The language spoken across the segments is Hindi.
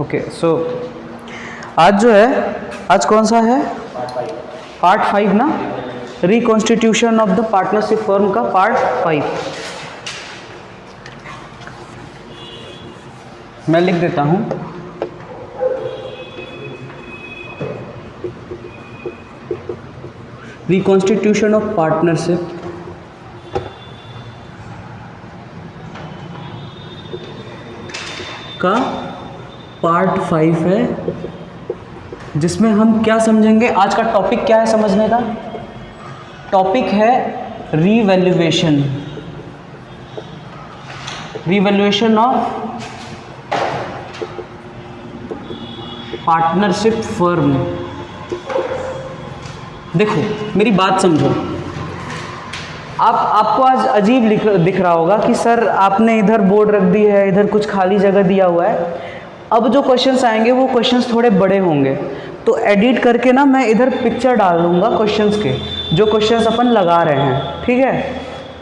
ओके सो आज जो है, आज कौन सा है? पार्ट 5 ना, reconstitution of the partnership firm का पार्ट 5। मैं लिख देता हूं, रिकॉन्स्टिट्यूशन ऑफ पार्टनरशिप का पार्ट 5 है, जिसमें हम क्या समझेंगे। आज का टॉपिक क्या है समझने का? टॉपिक है revaluation, revaluation of partnership firm. देखो मेरी बात समझो, आपको आज अजीब दिख रहा होगा कि सर आपने इधर बोर्ड रख दी है, इधर कुछ खाली जगह दिया हुआ है। अब जो क्वेश्चंस आएंगे वो क्वेश्चंस थोड़े बड़े होंगे, तो एडिट करके ना मैं इधर पिक्चर डाल दूंगा क्वेश्चंस के, जो क्वेश्चंस अपन लगा रहे हैं, ठीक है।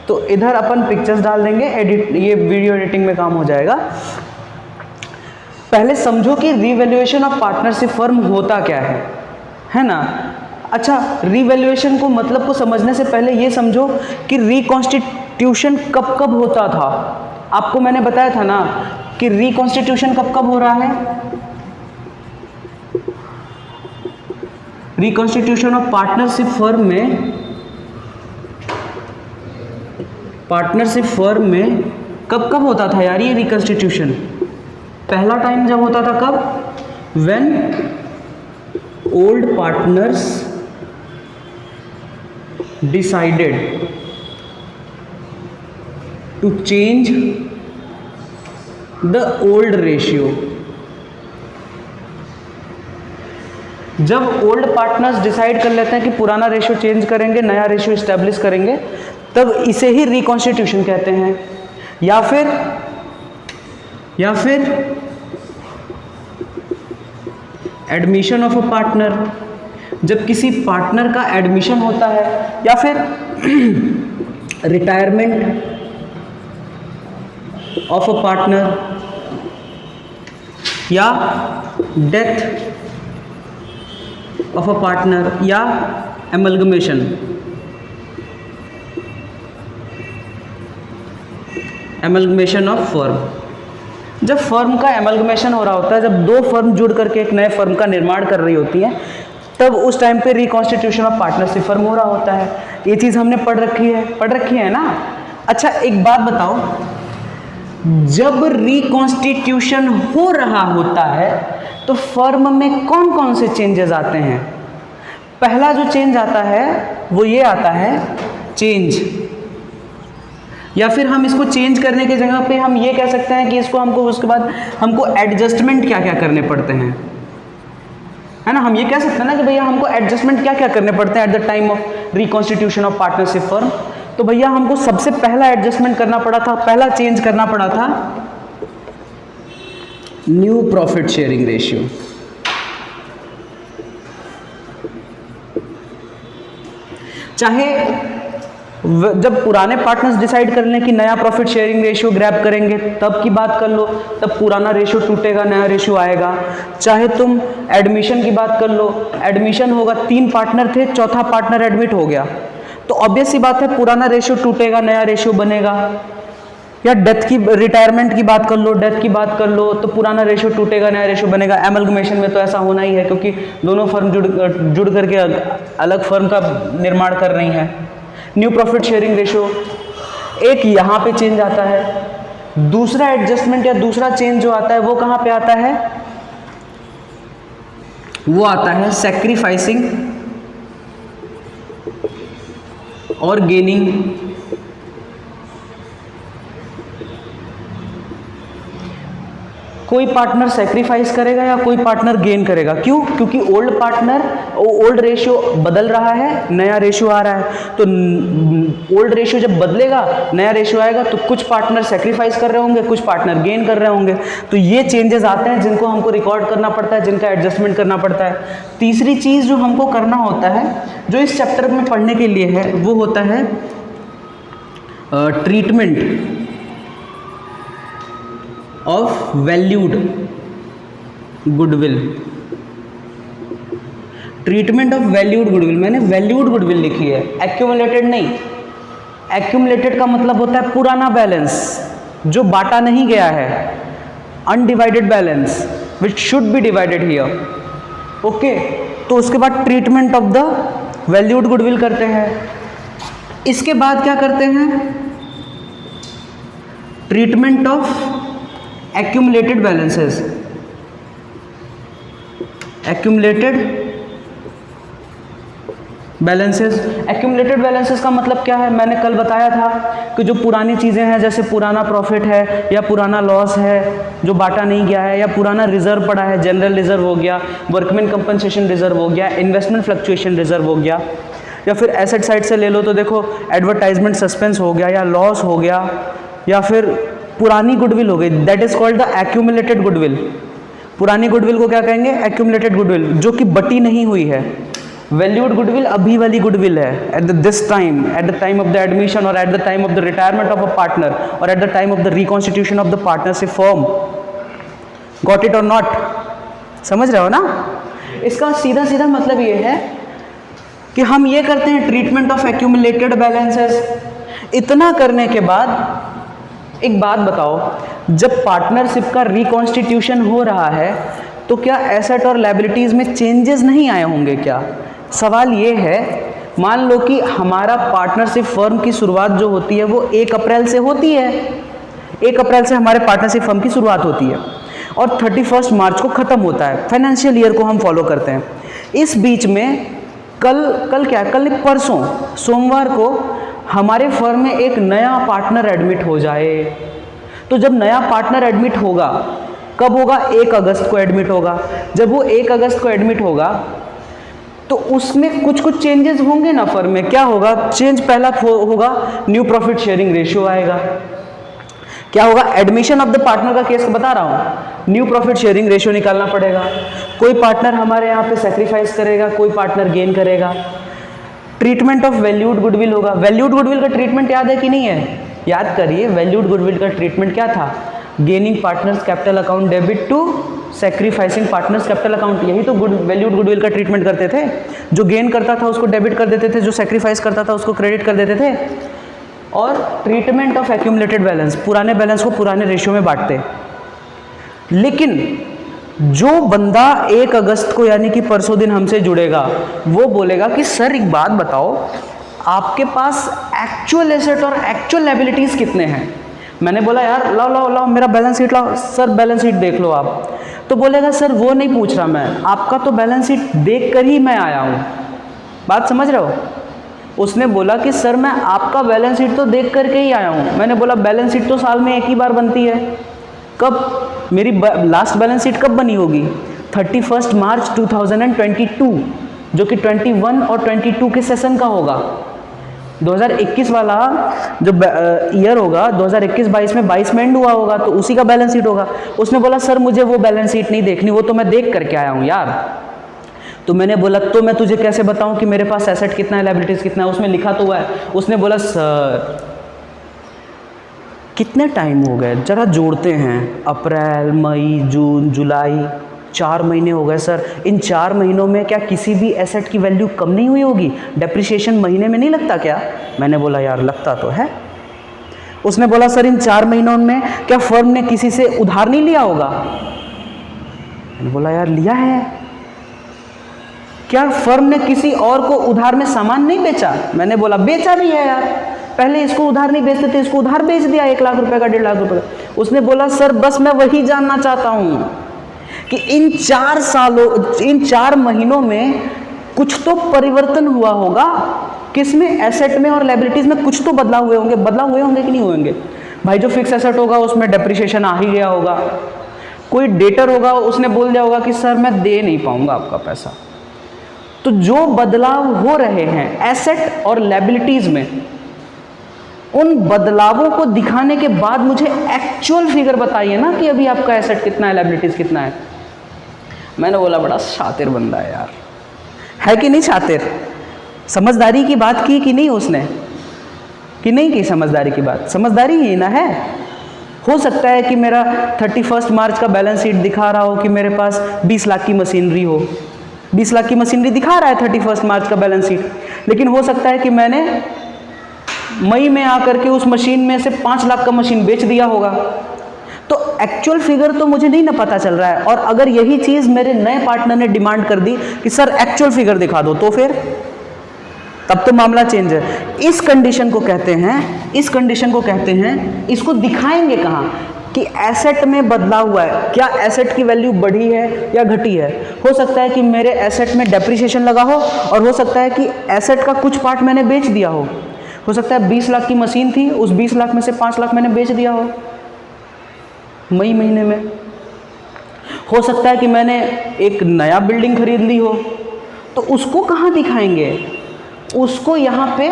तो इधर अपन पिक्चर्स डाल देंगे, एडिट, ये वीडियो एडिटिंग में काम हो जाएगा। पहले समझो कि रीवैल्यूएशन ऑफ पार्टनरशिप फर्म होता क्या है ना। अच्छा, रीवैल्यूएशन को मतलब को समझने से पहले ये समझो कि रिकॉन्स्टिट्यूशन कब कब होता था। आपको मैंने बताया था ना कि रिकॉन्स्टिट्यूशन कब कब हो रहा है। रिकॉन्स्टिट्यूशन ऑफ पार्टनरशिप फर्म में, पार्टनरशिप फर्म में कब कब होता था यार ये रिकॉन्स्टिट्यूशन? पहला टाइम जब होता था कब? When old partners decided to change the old ratio। जब ओल्ड पार्टनर्स डिसाइड कर लेते हैं कि पुराना रेशियो चेंज करेंगे, नया रेशियो इस्टेब्लिश करेंगे, तब इसे ही रिकॉन्स्टिट्यूशन कहते हैं। या फिर एडमिशन ऑफ अ पार्टनर, जब किसी पार्टनर का एडमिशन होता है, या फिर रिटायरमेंट ऑफ अ पार्टनर, या डेथ ऑफ अ पार्टनर, या एमलगमेशन ऑफ फर्म। जब फर्म का एमलगमेशन हो रहा होता है, जब दो फर्म जुड़ करके एक नए फर्म का निर्माण कर रही होती है, तब उस टाइम पे रिकॉन्स्टिट्यूशन ऑफ पार्टनरशिप फर्म हो रहा होता है। ये चीज़ हमने पढ़ रखी है ना। अच्छा एक बात बताओ, जब रिकॉन्स्टिट्यूशन हो रहा होता है तो फर्म में कौन कौन से चेंजेस आते हैं? पहला जो चेंज आता है वो ये आता है चेंज, या फिर हम इसको चेंज करने की जगह पे हम ये कह सकते हैं कि इसको हमको उसके बाद हमको एडजस्टमेंट क्या क्या करने पड़ते हैं, है ना। हम ये कह सकते हैं ना कि भैया हमको एडजस्टमेंट क्या क्या करने पड़ते हैं eight the time of reconstitution of partnership firm. तो भैया हमको सबसे पहला एडजस्टमेंट करना पड़ा था, पहला चेंज करना पड़ा था न्यू प्रॉफिट शेयरिंग रेशियो। चाहे जब पुराने पार्टनर्स डिसाइड कर लें कि नया प्रॉफिट शेयरिंग रेशियो ग्रैब करेंगे, तब की बात कर लो, तब पुराना रेशियो टूटेगा, नया रेशियो आएगा। चाहे तुम एडमिशन की बात कर लो, एडमिशन होगा, 3 पार्टनर थे, चौथा पार्टनर एडमिट हो गया, तो ऑब्वियस सी बात है पुराना रेशियो टूटेगा, नया रेशियो बनेगा। या डेथ की, रिटायरमेंट की बात कर लो, डेथ की बात कर लो, तो पुराना रेशियो टूटेगा, नया रेशियो बनेगा। एमलगमेशन में तो ऐसा होना ही है, क्योंकि दोनों फर्म जुड़ करके अलग फर्म का निर्माण कर रही हैं। न्यू प्रॉफिट शेयरिंग रेशियो, एक यहाँ पे चेंज आता है। दूसरा एडजस्टमेंट या दूसरा चेंज जो आता है वो कहाँ पे आता है? वो आता है सैक्रिफाइसिंग और गेनिंग। कोई पार्टनर सेक्रीफाइस करेगा या कोई पार्टनर गेन करेगा। क्यों? क्योंकि ओल्ड रेशियो बदल रहा है, नया रेशियो आ रहा है। तो ओल्ड रेशियो जब बदलेगा, नया रेशियो आएगा, तो कुछ पार्टनर सेक्रीफाइस कर रहे होंगे, कुछ पार्टनर गेन कर रहे होंगे। तो ये चेंजेस आते हैं जिनको हमको रिकॉर्ड करना पड़ता है, जिनका एडजस्टमेंट करना पड़ता है। तीसरी चीज़ जो हमको करना होता है, जो इस चैप्टर में पढ़ने के लिए है, वो होता है treatment of valued goodwill, treatment of valued goodwill, मैंने वैल्यूड गुडविल लिखी है, एक्यूमुलेटेड नहीं। एक्यूमुलेटेड का मतलब होता है पुराना बैलेंस जो बांटा नहीं गया है, undivided balance which should be divided here. Okay, तो उसके बाद treatment of the valued goodwill करते हैं। इसके बाद क्या करते हैं? Treatment of accumulated balances. Accumulated balances, accumulated balances का मतलब क्या है? मैंने कल बताया था कि जो पुरानी चीज़ें हैं, जैसे पुराना प्रॉफिट है या पुराना लॉस है जो बांटा नहीं गया है, या पुराना रिजर्व पड़ा है, जनरल रिजर्व हो गया, वर्कमैन कंपनसेशन रिजर्व हो गया, इन्वेस्टमेंट फ्लक्चुएशन रिजर्व हो गया, या फिर एसेट साइड से ले लो तो देखो एडवर्टाइजमेंट सस्पेंस हो गया, या लॉस हो गया, या फिर पुरानी गुडविल हो गई, that is called the accumulated goodwill. पुरानी गुडविल को क्या कहेंगे? एक्यूमुलेटेड गुडविल, जो कि बटी नहीं हुई है। वैल्यूड गुडविल अभी वाली गुडविल है, at this time, at the time of the admission और at the time of the retirement of a partner और at the time of the reconstitution of the partnership firm. Got it और नॉट? समझ रहे हो ना? इसका सीधा सीधा मतलब ये है कि हम ये करते हैं ट्रीटमेंट ऑफ एक्यूमुलेटेड बैलेंसेस। इतना करने के बाद एक बात बताओ, जब पार्टनरशिप का रिकॉन्स्टिट्यूशन हो रहा है तो क्या एसेट और लायबिलिटीज में चेंजेस नहीं आए होंगे क्या? सवाल ये है, मान लो कि हमारा पार्टनरशिप फर्म की शुरुआत जो होती है वो 1 अप्रैल से होती है। 1 अप्रैल से हमारे पार्टनरशिप फर्म की शुरुआत होती है और 31 मार्च को ख़त्म होता है। फाइनेंशियल ईयर को हम फॉलो करते हैं। इस बीच में कल परसों सोमवार को हमारे फर्म में एक नया पार्टनर एडमिट हो जाए। तो जब नया पार्टनर एडमिट होगा, कब होगा? 1 अगस्त को एडमिट होगा। जब वो 1 अगस्त को एडमिट होगा तो उसमें कुछ चेंजेस होंगे ना फर्म में। क्या होगा? चेंज पहला होगा, न्यू प्रॉफिट शेयरिंग रेशियो आएगा। क्या होगा? एडमिशन ऑफ द पार्टनर का केस बता रहा हूँ, न्यू प्रॉफिट शेयरिंग रेशियो निकालना पड़ेगा। कोई पार्टनर हमारे यहाँ पे सेक्रीफाइस करेगा, कोई पार्टनर गेन करेगा। ट्रीटमेंट ऑफ वैल्यूड गुडविल होगा। वैल्यूड गुडविल का ट्रीटमेंट याद है कि नहीं है? याद करिए, वैल्यूड गुडविल का ट्रीटमेंट क्या था? Gaining partners capital account debit to sacrificing partners capital account. यही तो वैल्यूड गुडविल का ट्रीटमेंट करते थे। जो गेन करता था उसको डेबिट कर देते थे, जो सेक्रीफाइस करता था उसको क्रेडिट कर देते थे। और ट्रीटमेंट ऑफ एक्यूमुलेटेड बैलेंस, पुराने बैलेंस को पुराने रेशियो में बांटते। लेकिन जो बंदा 1 अगस्त को यानी कि परसों दिन हमसे जुड़ेगा, वो बोलेगा कि सर एक बात बताओ, आपके पास एक्चुअल एसेट और एक्चुअल लायबिलिटीज कितने हैं? मैंने बोला यार लाओ मेरा बैलेंस शीट लाओ। सर बैलेंस शीट देख लो आप। तो बोलेगा सर वो नहीं पूछ रहा मैं, आपका तो बैलेंस शीट देख कर ही मैं आया हूँ। बात समझ रहे हो? उसने बोला कि सर मैं आपका बैलेंस शीट तो देख करके ही आया हूँ। मैंने बोला बैलेंस शीट तो साल में 1 ही बार बनती है। कब? मेरी लास्ट बैलेंस शीट कब बनी होगी? 31 मार्च 2022, जो कि 21 और 22 के सेशन का होगा। 2021 वाला जो ईयर होगा 2021-22 में 22 में एंड हुआ होगा, तो उसी का बैलेंस शीट होगा। उसने बोला सर मुझे वो बैलेंस शीट नहीं देखनी, वो तो मैं देख करके आया हूँ यार। तो मैंने बोला तो मैं तुझे कैसे बताऊं कि मेरे पास एसेट कितना है, लायबिलिटीज कितना है? उसमें लिखा तो हुआ है। उसने बोला सर कितने टाइम हो गए, जरा जोड़ते हैं, अप्रैल, मई, जून, जुलाई, 4 महीने हो गए सर। इन 4 महीनों में क्या किसी भी एसेट की वैल्यू कम नहीं हुई होगी? डेप्रिसिएशन महीने में नहीं लगता क्या? मैंने बोला यार लगता तो है। उसने बोला सर इन 4 महीनों में क्या फर्म ने किसी से उधार नहीं लिया होगा? मैंने बोला यार लिया है। क्या फर्म ने किसी और को उधार में सामान नहीं बेचा? मैंने बोला बेचा भी है यार, पहले इसको उधार नहीं बेचते थे, इसको उधार बेच दिया 1 लाख रुपए का, 1.5 लाख रुपए का। उसने बोला सर बस मैं वही जानना चाहता हूँ कि इन 4 महीनों में कुछ तो परिवर्तन हुआ होगा, किसमें? एसेट में और लायबिलिटीज में कुछ तो बदलाव हुए होंगे कि नहीं हुए? भाई जो फिक्स एसेट होगा उसमें डेप्रिसिएशन आ ही गया होगा। कोई डेटर होगा उसने बोल दिया होगा कि सर मैं दे नहीं पाऊंगा आपका पैसा। तो जो बदलाव हो रहे हैं एसेट और लायबिलिटीज में, उन बदलावों को दिखाने के बाद मुझे एक्चुअल फिगर बताइए ना कि अभी आपका एसेट कितना है, लायबिलिटीज कितना है। मैंने बोला बड़ा शातिर बंदा है यार, है कि नहीं शातिर? समझदारी की बात की कि नहीं उसने? कि नहीं की समझदारी की बात? समझदारी ही ना है। हो सकता है कि मेरा 31 मार्च का बैलेंस शीट दिखा रहा हो कि मेरे पास 20 लाख की मशीनरी हो, 20 लाख की मशीनरी दिखा रहा है 31 मार्च का बैलेंस शीट, लेकिन हो सकता है कि मैंने मई में आकर के उस मशीन में से 5 लाख का मशीन बेच दिया होगा। तो एक्चुअल फिगर तो मुझे नहीं ना पता चल रहा है, और अगर यही चीज मेरे नए पार्टनर ने डिमांड कर दी कि सर एक्चुअल फिगर दिखा दो, तो फिर तब तो मामला चेंज है। इस कंडीशन को कहते हैं, इसको दिखाएंगे कहाँ कि एसेट में बदला हुआ है, क्या एसेट की वैल्यू बढ़ी है या घटी है। हो सकता है कि मेरे एसेट में डेप्रिसिएशन लगा हो, और हो सकता है कि एसेट का कुछ पार्ट मैंने बेच दिया हो सकता है 20 लाख की मशीन थी, उस 20 लाख में से 5 लाख मैंने बेच दिया हो मई महीने में। हो सकता है कि मैंने एक नया बिल्डिंग खरीद ली हो, तो उसको कहाँ दिखाएंगे, उसको यहाँ पे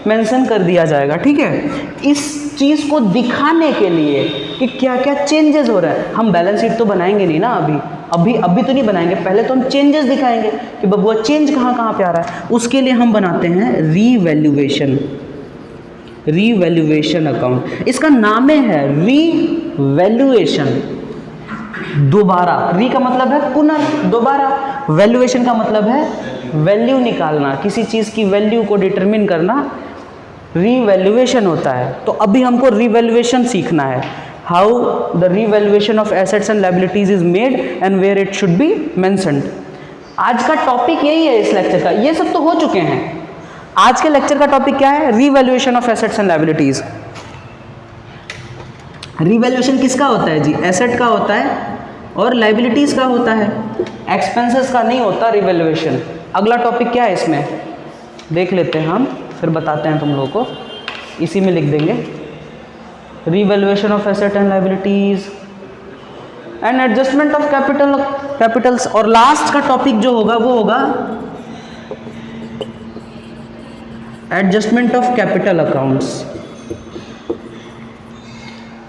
मेंशन कर दिया जाएगा, ठीक है। इस चीज़ को दिखाने के लिए कि क्या क्या चेंजेस हो रहा है। हम बैलेंस शीट तो बनाएंगे नहीं ना अभी तो नहीं बनाएंगे, पहले तो हम चेंजेस दिखाएंगे कि बबुआ चेंज कहाँ पे आ रहा है। उसके लिए हम बनाते हैं रीवैल्यूएशन अकाउंट। इसका नाम है रीवैल्यूएशन, दोबारा। री का मतलब है दोबारा, वैल्यूएशन का मतलब है वैल्यू निकालना, किसी चीज़ की वैल्यू को डिटरमिन करना रीवैल्यूएशन होता है। तो अभी हमको रीवैल्यूएशन सीखना है, how the revaluation of assets and liabilities is made and where it should be mentioned. आज का टॉपिक यही है इस लेक्चर का, ये सब तो हो चुके हैं। आज के लेक्चर का टॉपिक क्या है? Revaluation of assets and liabilities. Revaluation किसका होता है जी? एसेट का होता है और लायबिलिटीज का होता है, एक्सपेंसेस का नहीं होता रीवैल्यूएशन। अगला टॉपिक क्या है इसमें देख लेते हैं हम, फिर बताते हैं तुम लोगों को, इसी में लिख देंगे revaluation of asset and liabilities and adjustment of Capitals. और लास्ट का टॉपिक जो होगा वो होगा एडजस्टमेंट ऑफ कैपिटल अकाउंट्स।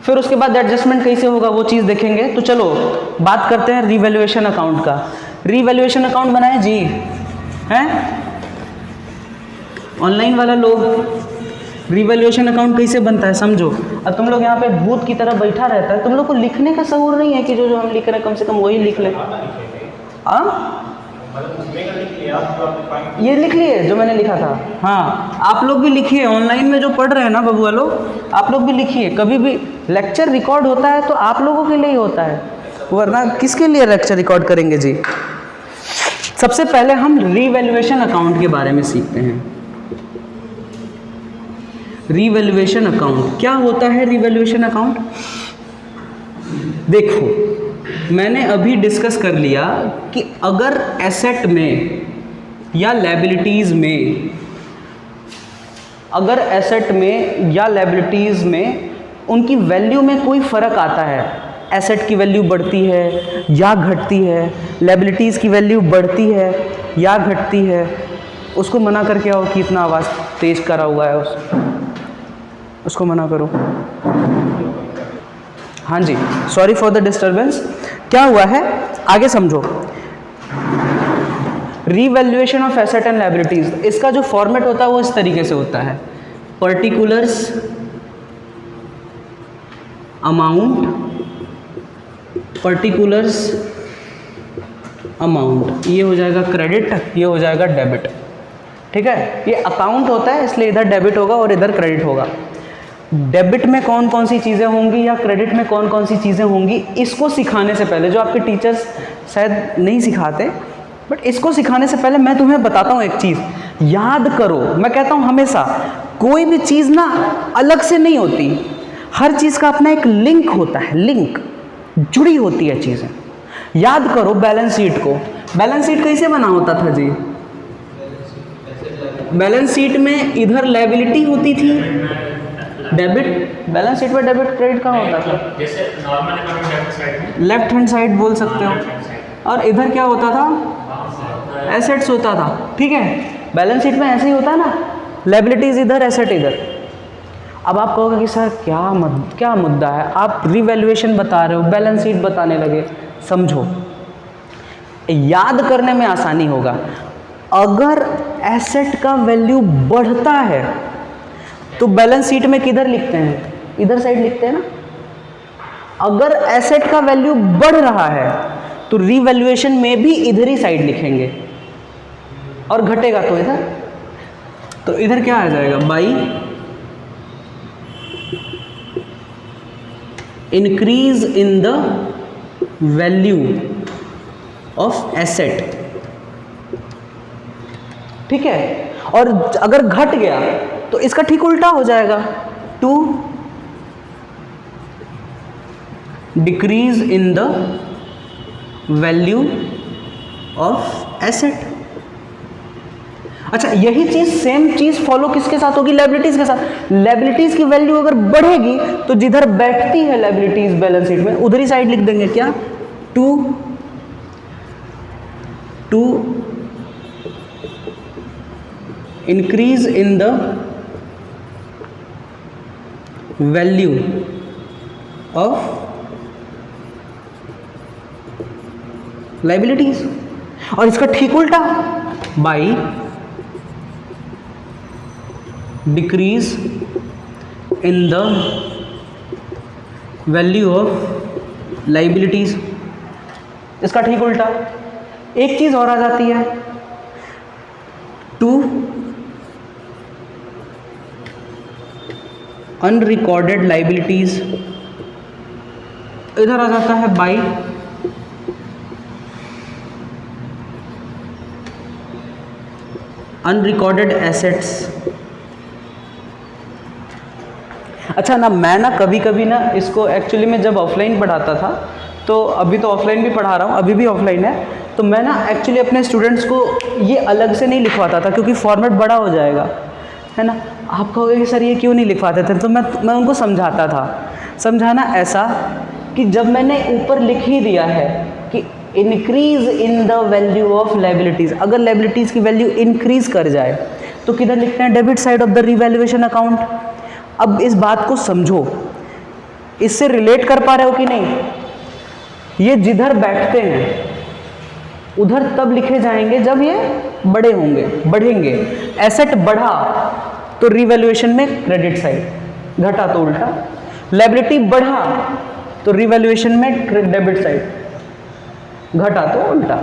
फिर उसके बाद एडजस्टमेंट कैसे होगा वो चीज़ देखेंगे। तो चलो बात करते हैं रीवैल्यूएशन अकाउंट का। रीवैल्यूएशन अकाउंट बनाए जी हैं ऑनलाइन वाला लोग। रीवैल्यूएशन अकाउंट कैसे बनता है समझो। अब तुम लोग यहाँ पे भूत की तरह बैठा रहता है, तुम लोग को लिखने का शऊर नहीं है कि जो हम लिख रहे हैं कम से कम वही लिख लें। ये लिख लिए जो मैंने लिखा था। हाँ, आप लोग भी लिखिए, ऑनलाइन में जो पढ़ रहे हैं ना बबुआ लोग, आप लोग भी लिखिए। कभी भी लेक्चर रिकॉर्ड होता है तो आप लोगों के लिए ही होता है, वरना किसके लिए लेक्चर रिकॉर्ड करेंगे जी। सबसे पहले हम रीवैल्यूएशन अकाउंट के बारे में सीखते हैं। रीवैल्यूएशन अकाउंट क्या होता है? रीवैल्यूएशन अकाउंट देखो, मैंने अभी डिस्कस कर लिया कि अगर एसेट में या लायबिलिटीज़ में, अगर एसेट में या लायबिलिटीज़ में उनकी वैल्यू में कोई फ़र्क आता है, एसेट की वैल्यू बढ़ती है या घटती है, लायबिलिटीज़ की वैल्यू बढ़ती है या घटती है, उसको मना करके आओ कि इतना आवाज़ तेज करा हुआ है, उसको मना करो। हाँ जी, सॉरी फॉर द डिस्टर्बेंस। क्या हुआ है आगे समझो। Revaluation of asset and liabilities, इसका जो फॉर्मेट होता है वो इस तरीके से होता है। पर्टिकुलर्स अमाउंट, ये हो जाएगा क्रेडिट, ये हो जाएगा डेबिट। ठीक है, ये अकाउंट होता है इसलिए इधर डेबिट होगा और इधर क्रेडिट होगा। डेबिट में कौन कौन सी चीज़ें होंगी या क्रेडिट में कौन कौन सी चीज़ें होंगी, इसको सिखाने से पहले, जो आपके टीचर्स शायद नहीं सिखाते, बट इसको सिखाने से पहले मैं तुम्हें बताता हूँ एक चीज़ याद करो। मैं कहता हूँ हमेशा कोई भी चीज़ ना अलग से नहीं होती, हर चीज़ का अपना एक लिंक होता है, लिंक जुड़ी होती है चीज़ें। याद करो बैलेंस शीट को, बैलेंस शीट कैसे बना होता था जी? बैलेंस शीट में इधर लायबिलिटी होती थी, डेबिट, बैलेंस शीट में डेबिट क्रेडिट कहाँ होता था? जैसे नॉर्मल लेफ्ट हैंड साइड बोल सकते हो, और इधर क्या होता था? एसेट्स होता था। ठीक है, बैलेंस शीट में ऐसे ही होता है ना, लायबिलिटीज इधर, एसेट इधर। अब आप कहोगे कि सर क्या मुद्दा है, आप रीवैल्यूएशन बता रहे हो, बैलेंस शीट बताने लगे। समझो, याद करने में आसानी होगा। अगर एसेट का वैल्यू बढ़ता है तो बैलेंस शीट में किधर लिखते हैं? इधर साइड लिखते हैं ना। अगर एसेट का वैल्यू बढ़ रहा है तो रीवैल्यूएशन में भी इधर ही साइड लिखेंगे, और घटेगा तो इधर। तो इधर क्या आ जाएगा, by increase in the value of asset. ठीक है, और अगर घट गया तो इसका ठीक उल्टा हो जाएगा, to decrease in the value of asset. अच्छा, यही चीज सेम चीज फॉलो किसके साथ होगी, लायबिलिटीज के साथ। लायबिलिटीज की वैल्यू अगर बढ़ेगी तो जिधर बैठती है लायबिलिटीज बैलेंस शीट में उधर ही साइड लिख देंगे, क्या, to increase in the value of liabilities. और इसका ठीक उल्टा, by decrease in the value of liabilities. इसका ठीक उल्टा। एक चीज और आ जाती है, टू अनरिकॉर्डेड लायबिलिटीज। इधर आ जाता है बाई अनरिकॉर्डेड एसेट्स। अच्छा ना, मैं ना कभी कभी ना इसको एक्चुअली में जब ऑफलाइन पढ़ाता था, तो अभी तो ऑफलाइन भी पढ़ा रहा हूँ, अभी भी ऑफलाइन है, तो मैं ना एक्चुअली अपने स्टूडेंट्स को ये अलग से नहीं लिखवाता था क्योंकि फॉर्मेट बड़ा हो जाएगा, है ना। आप कहोगे कि सर ये क्यों नहीं लिखवाते थे, तो मैं उनको समझाता था। समझाना ऐसा कि जब मैंने ऊपर लिख ही दिया है कि increase in the value of liabilities, अगर लायबिलिटीज़ की वैल्यू इंक्रीज कर जाए तो किधर लिखते हैं, debit side of the revaluation account. अब इस बात को समझो, इससे रिलेट कर पा रहे हो कि नहीं। ये जिधर बैठते हैं उधर तब लिखे जाएंगे जब ये बड़े होंगे, बढ़ेंगे। एसेट बढ़ा तो रिवैल्यूएशन में क्रेडिट साइड, घटा तो उल्टा। लायबिलिटी बढ़ा तो रिवैल्यूएशन में डेबिट साइड, घटा तो उल्टा।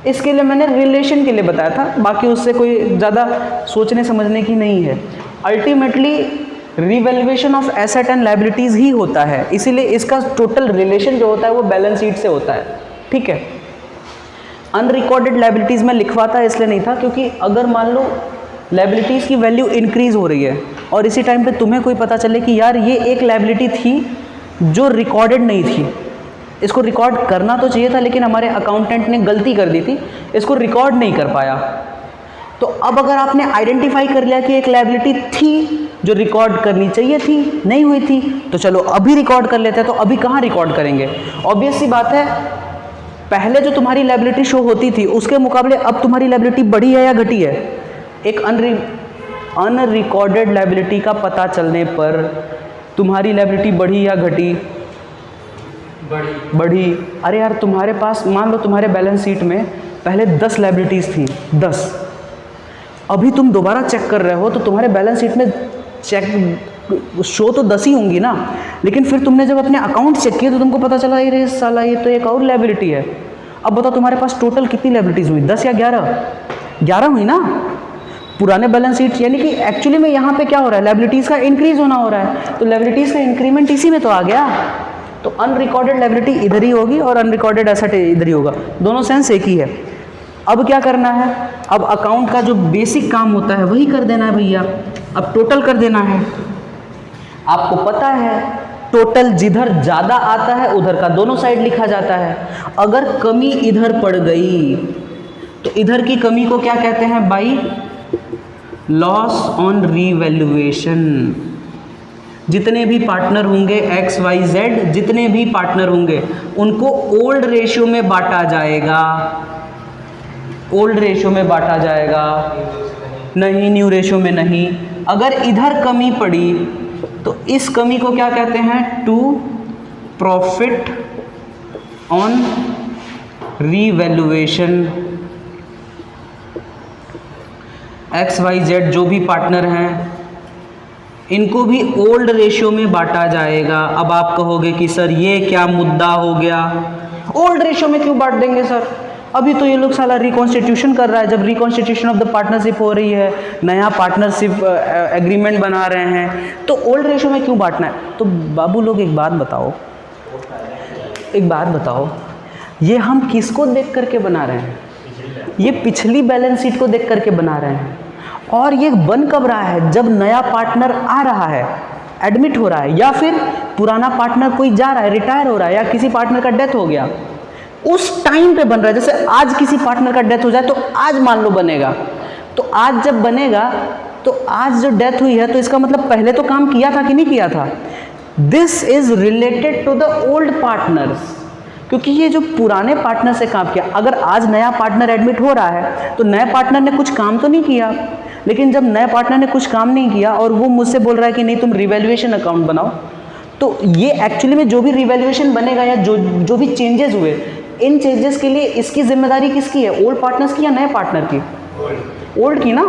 इसके लिए मैंने रिलेशन के लिए बताया था, बाकी उससे कोई ज़्यादा सोचने समझने की नहीं है। Ultimately revaluation of asset and liabilities ही होता है, इसीलिए इसका टोटल रिलेशन जो होता है वो बैलेंस शीट से होता है। ठीक है, अनरिकॉर्डेड लायबिलिटीज़ में लिखवाता इसलिए नहीं था क्योंकि अगर मान लो लायबिलिटीज़ की वैल्यू इंक्रीज हो रही है और इसी टाइम पे तुम्हें कोई पता चले कि यार ये एक लायबिलिटी थी जो रिकॉर्डेड नहीं थी, इसको रिकॉर्ड करना तो चाहिए था लेकिन हमारे अकाउंटेंट ने गलती कर दी थी, इसको रिकॉर्ड नहीं कर पाया। तो अब अगर आपने आइडेंटिफाई कर लिया कि एक लायबिलिटी थी जो रिकॉर्ड करनी चाहिए थी, नहीं हुई थी, तो चलो अभी रिकॉर्ड कर लेते हैं। तो अभी कहाँ रिकॉर्ड करेंगे, ऑब्वियस सी बात है, पहले जो तुम्हारी लायबिलिटी शो होती थी उसके मुकाबले अब तुम्हारी लायबिलिटी बढ़ी है या घटी है। एक अनरिकॉर्डेड लायबिलिटी का पता चलने पर तुम्हारी लायबिलिटी बढ़ी या घटी, बढ़ी। अरे यार, तुम्हारे पास मान लो तुम्हारे बैलेंस शीट में पहले 10 लायबिलिटीज़ थी, 10, अभी तुम दोबारा चेक कर रहे हो तो तुम्हारे बैलेंस शीट में चेक शो तो 10 ही होंगी ना, लेकिन फिर तुमने जब अपने अकाउंट चेक किए तो तुमको पता चला ये साला ये तो एक और लायबिलिटी है। अब बताओ तुम्हारे पास टोटल कितनी लायबिलिटीज़ हुई, 10 या 11 हुई ना पुराने बैलेंस शीट। यानी कि एक्चुअली में यहाँ पे क्या हो रहा है, लायबिलिटीज़ का इंक्रीज होना हो रहा है, तो लायबिलिटीज़ का इंक्रीमेंट इसी में तो आ गया। तो अनरिकॉर्डेड लायबिलिटी इधर ही होगी और अनरिकॉर्डेड एसेट इधर ही होगा, दोनों सेंस एक ही है। अब क्या करना है, अब अकाउंट का जो बेसिक काम होता है वही कर देना है भैया। अब टोटल कर देना है। आपको पता है टोटल जिधर ज़्यादा आता है उधर का दोनों साइड लिखा जाता है। अगर कमी इधर पड़ गई तो इधर की कमी को क्या कहते हैं भाई, लॉस ऑन रीवैल्यूएशन। जितने भी पार्टनर होंगे एक्स वाई जेड, जितने भी पार्टनर होंगे उनको ओल्ड रेशियो में बांटा जाएगा, ओल्ड रेशियो में बांटा जाएगा, नहीं न्यू रेशियो में नहीं। अगर इधर कमी पड़ी तो इस कमी को क्या कहते हैं, to profit on revaluation. X Y Z जो भी पार्टनर हैं इनको भी ओल्ड रेशियो में बांटा जाएगा। अब आप कहोगे कि सर ये क्या मुद्दा हो गया, ओल्ड रेशियो में क्यों बांट देंगे सर, अभी तो ये लोग साला रिकॉन्स्टिट्यूशन कर रहा है, जब रिकॉन्स्टिट्यूशन ऑफ द पार्टनरशिप हो रही है, नया पार्टनरशिप एग्रीमेंट बना रहे हैं, तो ओल्ड रेशियो में क्यों बांटना है। तो बाबू लोग एक बात बताओ, ये हम किसको देख करके बना रहे हैं, ये पिछली बैलेंस शीट को देख करके बना रहे हैं। और ये बन कब रहा है, जब नया पार्टनर आ रहा है, एडमिट हो रहा है, या फिर पुराना पार्टनर कोई जा रहा है, रिटायर हो रहा है, या किसी पार्टनर का डेथ हो गया, उस टाइम पे बन रहा है। जैसे आज किसी पार्टनर का डेथ हो जाए तो आज मान लो बनेगा, तो आज जब बनेगा तो आज जो डेथ हुई है तो इसका मतलब पहले तो काम किया था कि नहीं किया था। This is related to the old partners, क्योंकि ये जो पुराने पार्टनर से काम किया, अगर आज नया पार्टनर एडमिट हो रहा है तो नए पार्टनर ने कुछ काम तो नहीं किया, लेकिन जब नए पार्टनर ने कुछ काम नहीं किया और वो मुझसे बोल रहा है कि नहीं तुम रिवैल्यूएशन अकाउंट बनाओ, तो ये एक्चुअली में जो भी रिवैल्यूएशन बनेगा या जो भी चेंजेस हुए, इन चेंजेस के लिए इसकी जिम्मेदारी किसकी है, ओल्ड पार्टनर्स की या नए पार्टनर की, ओल्ड की ना।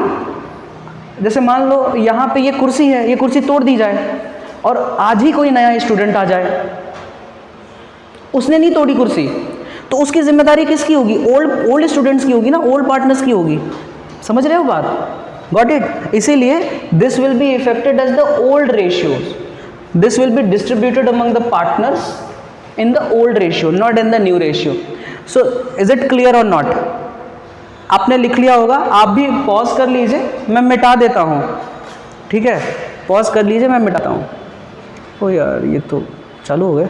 जैसे मान लो यहाँ पे ये कुर्सी है, ये कुर्सी तोड़ दी जाए और आज ही कोई नया स्टूडेंट आ जाए, उसने नहीं तोड़ी कुर्सी, तो उसकी जिम्मेदारी किसकी होगी, ओल्ड स्टूडेंट्स की होगी ना, ओल्ड पार्टनर्स की होगी। समझ रहे हो बात, गॉट इट। इसीलिए this will be effected as the old ratios, this will be distributed among the partners in the old ratio, not in the new ratio. So is it clear or not? आपने लिख लिया होगा, आप भी पॉज कर लीजिए, मैं मिटा देता हूँ, ठीक है, पॉज कर लीजिए, मैं मिटाता हूँ। ओ यार ये तो चालू हो गए,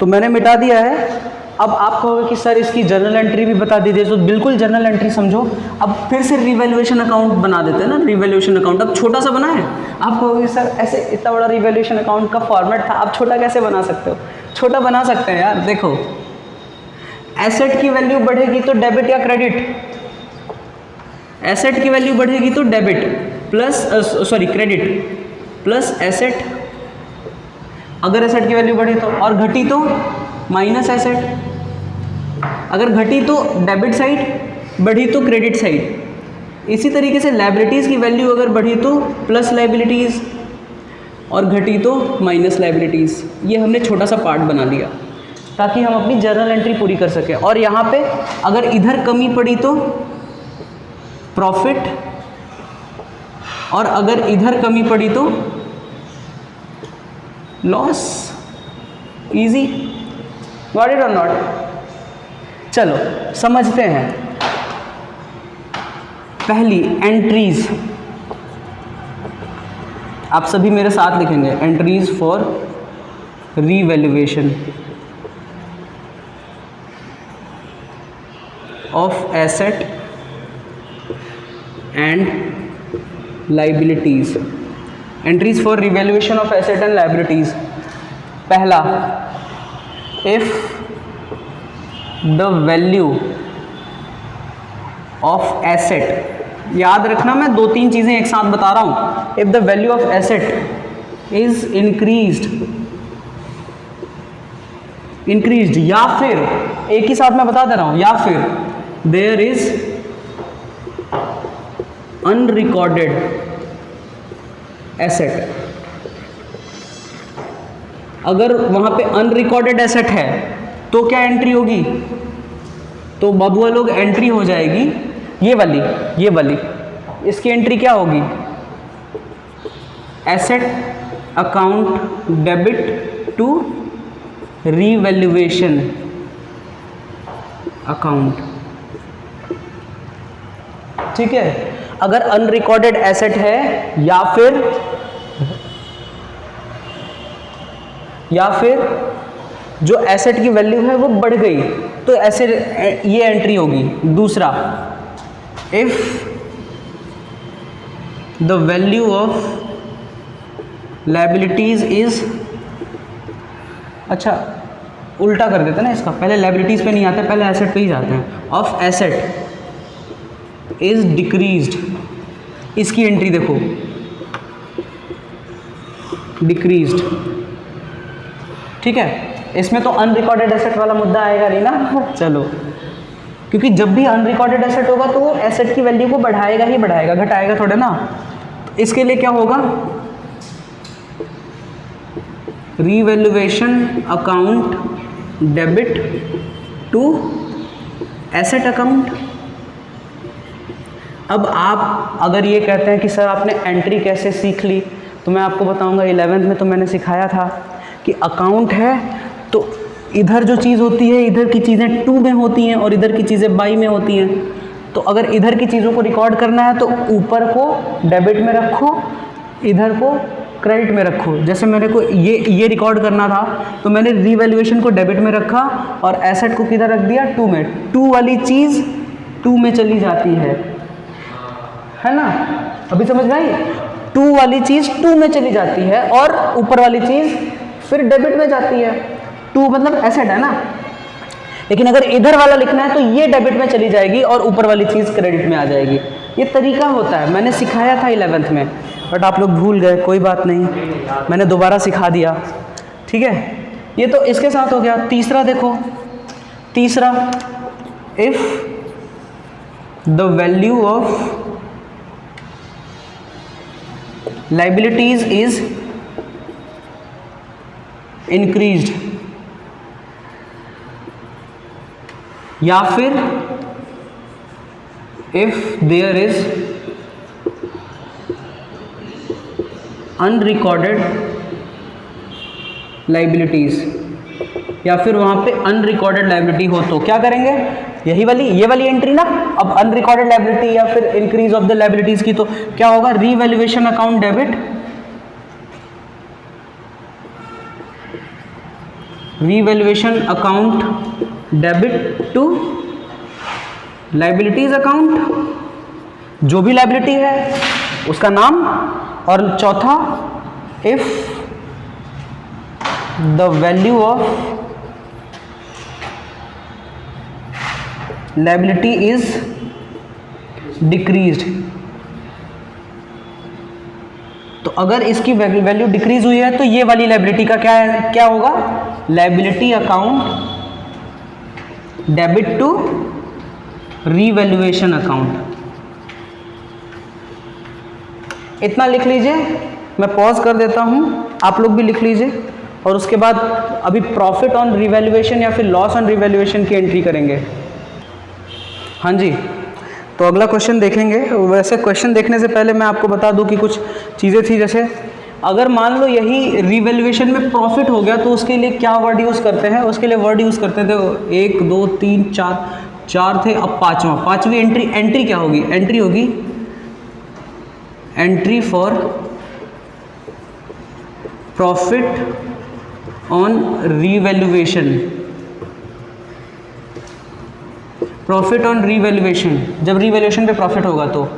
तो मैंने मिटा दिया है। अब आप कहोगे कि सर इसकी जर्नल एंट्री भी बता दीजिए, तो बिल्कुल जर्नल एंट्री समझो। अब फिर से रिवैल्यूएशन अकाउंट बना देते हैं ना, रिवैल्यूएशन अकाउंट अब छोटा सा बना है। आप कहोगे सर ऐसे इतना बड़ा रिवैल्यूएशन अकाउंट का फॉर्मेट था, आप छोटा कैसे बना सकते हो। छोटा बना सकते हैं यार, देखो एसेट की वैल्यू बढ़ेगी तो डेबिट या क्रेडिट, एसेट की वैल्यू बढ़ेगी तो debit plus credit plus asset, अगर एसेट की वैल्यू बढ़ी तो, और घटी तो माइनस एसेट, अगर घटी तो डेबिट साइड, बढ़ी तो क्रेडिट साइड। इसी तरीके से लायबिलिटीज़ की वैल्यू अगर बढ़ी तो प्लस लायबिलिटीज़ और घटी तो माइनस लायबिलिटीज़। ये हमने छोटा सा पार्ट बना लिया ताकि हम अपनी जर्नल एंट्री पूरी कर सकें। और यहाँ पे अगर इधर कमी पड़ी तो प्रॉफिट, और अगर इधर कमी पड़ी तो लॉस। इजी, गॉट इट और नॉट। चलो समझते हैं। पहली एंट्रीज, आप सभी मेरे साथ लिखेंगे, entries for revaluation of asset and liabilities. Entries for revaluation of asset and liabilities. पहला, if the value of asset, याद रखना मैं दो तीन चीज़ें एक साथ बता रहा हूँ। If the value of asset is increased, या फिर एक ही साथ मैं बता दे रहा हूँ, या फिर देयर इज अनरिकॉर्डेड एसेट। अगर वहाँ पे अनरिकॉर्डेड एसेट है तो क्या एंट्री होगी, तो बबुआ लोग एंट्री हो जाएगी ये वाली। इसकी एंट्री क्या होगी, asset account debit to revaluation account. ठीक है, अगर अनरिकॉर्डेड एसेट है या फिर जो एसेट की वैल्यू है वो बढ़ गई तो ऐसे ये एंट्री होगी। दूसरा, if the value of liabilities is, अच्छा उल्टा कर देते हैं ना इसका, पहले लायबिलिटीज पे नहीं आते, पहले एसेट पे ही जाते हैं। ऑफ एसेट इज डिक्रीज्ड, इसकी एंट्री देखो, डिक्रीज्ड। ठीक है, इसमें तो अनरिकॉर्डेड एसेट वाला मुद्दा आएगा नहीं ना। चलो, क्योंकि जब भी अनरिकॉर्डेड एसेट होगा तो वो एसेट की वैल्यू को बढ़ाएगा ही बढ़ाएगा, घटाएगा थोड़े ना। इसके लिए क्या होगा, revaluation account debit to asset account. अब आप अगर ये कहते हैं कि सर आपने एंट्री कैसे सीख ली, तो मैं आपको बताऊंगा 11th में तो मैंने सिखाया था कि अकाउंट है तो इधर जो चीज़ होती है, इधर की चीज़ें टू में होती हैं और इधर की चीज़ें बाई में होती हैं। तो अगर इधर की चीज़ों को रिकॉर्ड करना है तो ऊपर को डेबिट में रखो, इधर को क्रेडिट में रखो। जैसे मेरे को ये रिकॉर्ड करना था तो मैंने रीवैल्यूएशन को डेबिट में रखा और एसेट को किधर रख दिया, टू में। टू वाली चीज़ टू में चली जाती है ना, अभी समझ में आई। टू वाली चीज़ टू में चली जाती है और ऊपर वाली चीज़ फिर डेबिट में जाती है। टू मतलब एसेट है ना, लेकिन अगर इधर वाला लिखना है तो ये डेबिट में चली जाएगी और ऊपर वाली चीज़ क्रेडिट में आ जाएगी। ये तरीका होता है, मैंने सिखाया था 11th में, बट आप लोग भूल गए, कोई बात नहीं, मैंने दोबारा सिखा दिया, ठीक है। ये तो इसके साथ हो गया। तीसरा देखो, तीसरा, if the value of liabilities is increased, या फिर if there is unrecorded liabilities, या फिर वहाँ पे अनरिकॉर्डेड लाइबिलिटी हो तो क्या करेंगे, यही वाली, ये वाली एंट्री ना। अब अनरिकॉर्डेड लाइबिलिटी या फिर इंक्रीज ऑफ द लाइबिलिटीज की तो क्या होगा, revaluation account debit, revaluation account debit to liabilities account, जो भी लाइबिलिटी है उसका नाम। और चौथा, if the value of liability is decreased, तो अगर इसकी वैल्यू डिक्रीज हुई है तो ये वाली लाइबिलिटी का क्या होगा, liability account debit to revaluation account. इतना लिख लीजिए, मैं पॉज कर देता हूँ, आप लोग भी लिख लीजिए, और उसके बाद अभी प्रॉफिट ऑन रिवैल्यूएशन या फिर लॉस ऑन रिवैल्यूएशन की एंट्री करेंगे। हाँ जी, तो अगला क्वेश्चन देखेंगे। वैसे क्वेश्चन देखने से पहले मैं आपको बता दूं कि कुछ चीज़ें थी, जैसे अगर मान लो यही रिवैल्यूएशन में प्रॉफिट हो गया तो उसके लिए क्या वर्ड यूज़ करते हैं, उसके लिए वर्ड यूज़ करते थे 1 2 3 4 थे, अब पाँचवीं एंट्री क्या होगी, एंट्री होगी entry for profit on revaluation, profit on revaluation, जब रिवैल्यूएशन पे प्रॉफिट होगा तो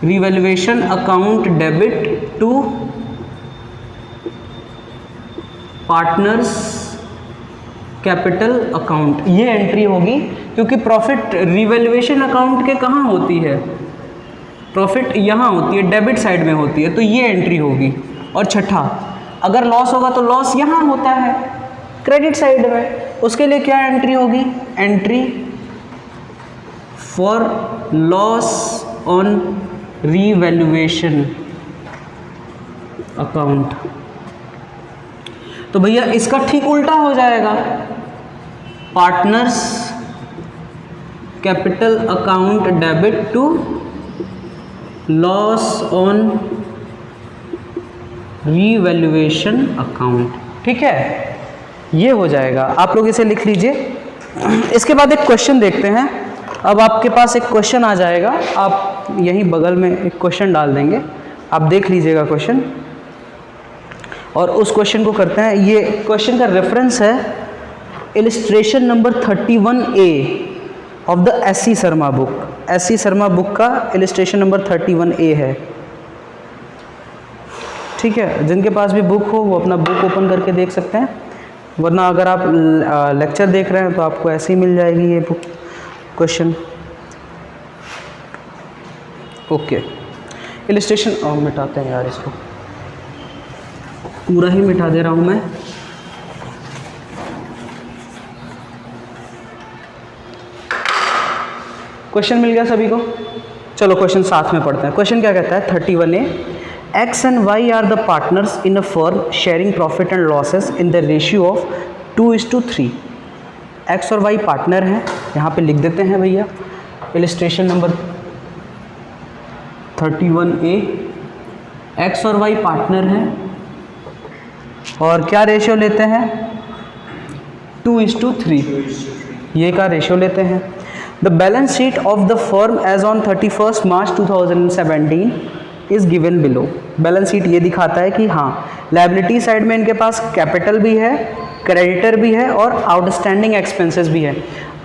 revaluation account debit to partners capital account, ये एंट्री होगी। क्योंकि प्रॉफिट रिवैल्यूएशन अकाउंट के कहाँ होती है, प्रॉफिट यहाँ होती है, डेबिट साइड में होती है, तो ये एंट्री होगी। और छठा, अगर लॉस होगा तो लॉस यहाँ होता है क्रेडिट साइड में, उसके लिए क्या एंट्री होगी, entry for loss on revaluation account. तो भैया इसका ठीक उल्टा हो जाएगा, partners capital account debit to loss on revaluation account, ठीक है, ये हो जाएगा। आप लोग इसे लिख लीजिए। इसके बाद एक क्वेश्चन देखते हैं। अब आपके पास एक क्वेश्चन आ जाएगा, आप यहीं बगल में एक क्वेश्चन डाल देंगे, आप देख लीजिएगा क्वेश्चन, और उस क्वेश्चन को करते हैं। ये क्वेश्चन का रेफरेंस है illustration number 31A of the SC. Sharma book. SC. Sharma book का इलिस्ट्रेशन नंबर 31A है, ठीक है। जिनके पास भी बुक हो वो अपना बुक ओपन करके देख सकते हैं, वरना अगर आप लेक्चर देख रहे हैं तो आपको ऐसे ही मिल जाएगी ये बुक, क्वेश्चन। ओके, इलिस्ट्रेशन मिटाते हैं यार, इसको पूरा ही मिटा दे रहा हूँ मैं। क्वेश्चन मिल गया सभी को? चलो क्वेश्चन साथ में पढ़ते हैं। क्वेश्चन क्या कहता है 31A, X and Y are the partners in a firm sharing profit and losses in the ratio of 2:3। X और Y पार्टनर हैं, यहाँ पे लिख देते हैं भैया इलिस्ट्रेशन नंबर 31A। X और Y पार्टनर हैं और क्या रेशियो लेते हैं 2:3, ये का रेशियो लेते हैं। The balance sheet of the firm as on 31 March 2017 is given below. Balance sheet ये दिखाता है कि हाँ लायबिलिटी साइड में इनके पास कैपिटल भी है, क्रेडिटर भी है और आउटस्टैंडिंग एक्सपेंसेस भी है।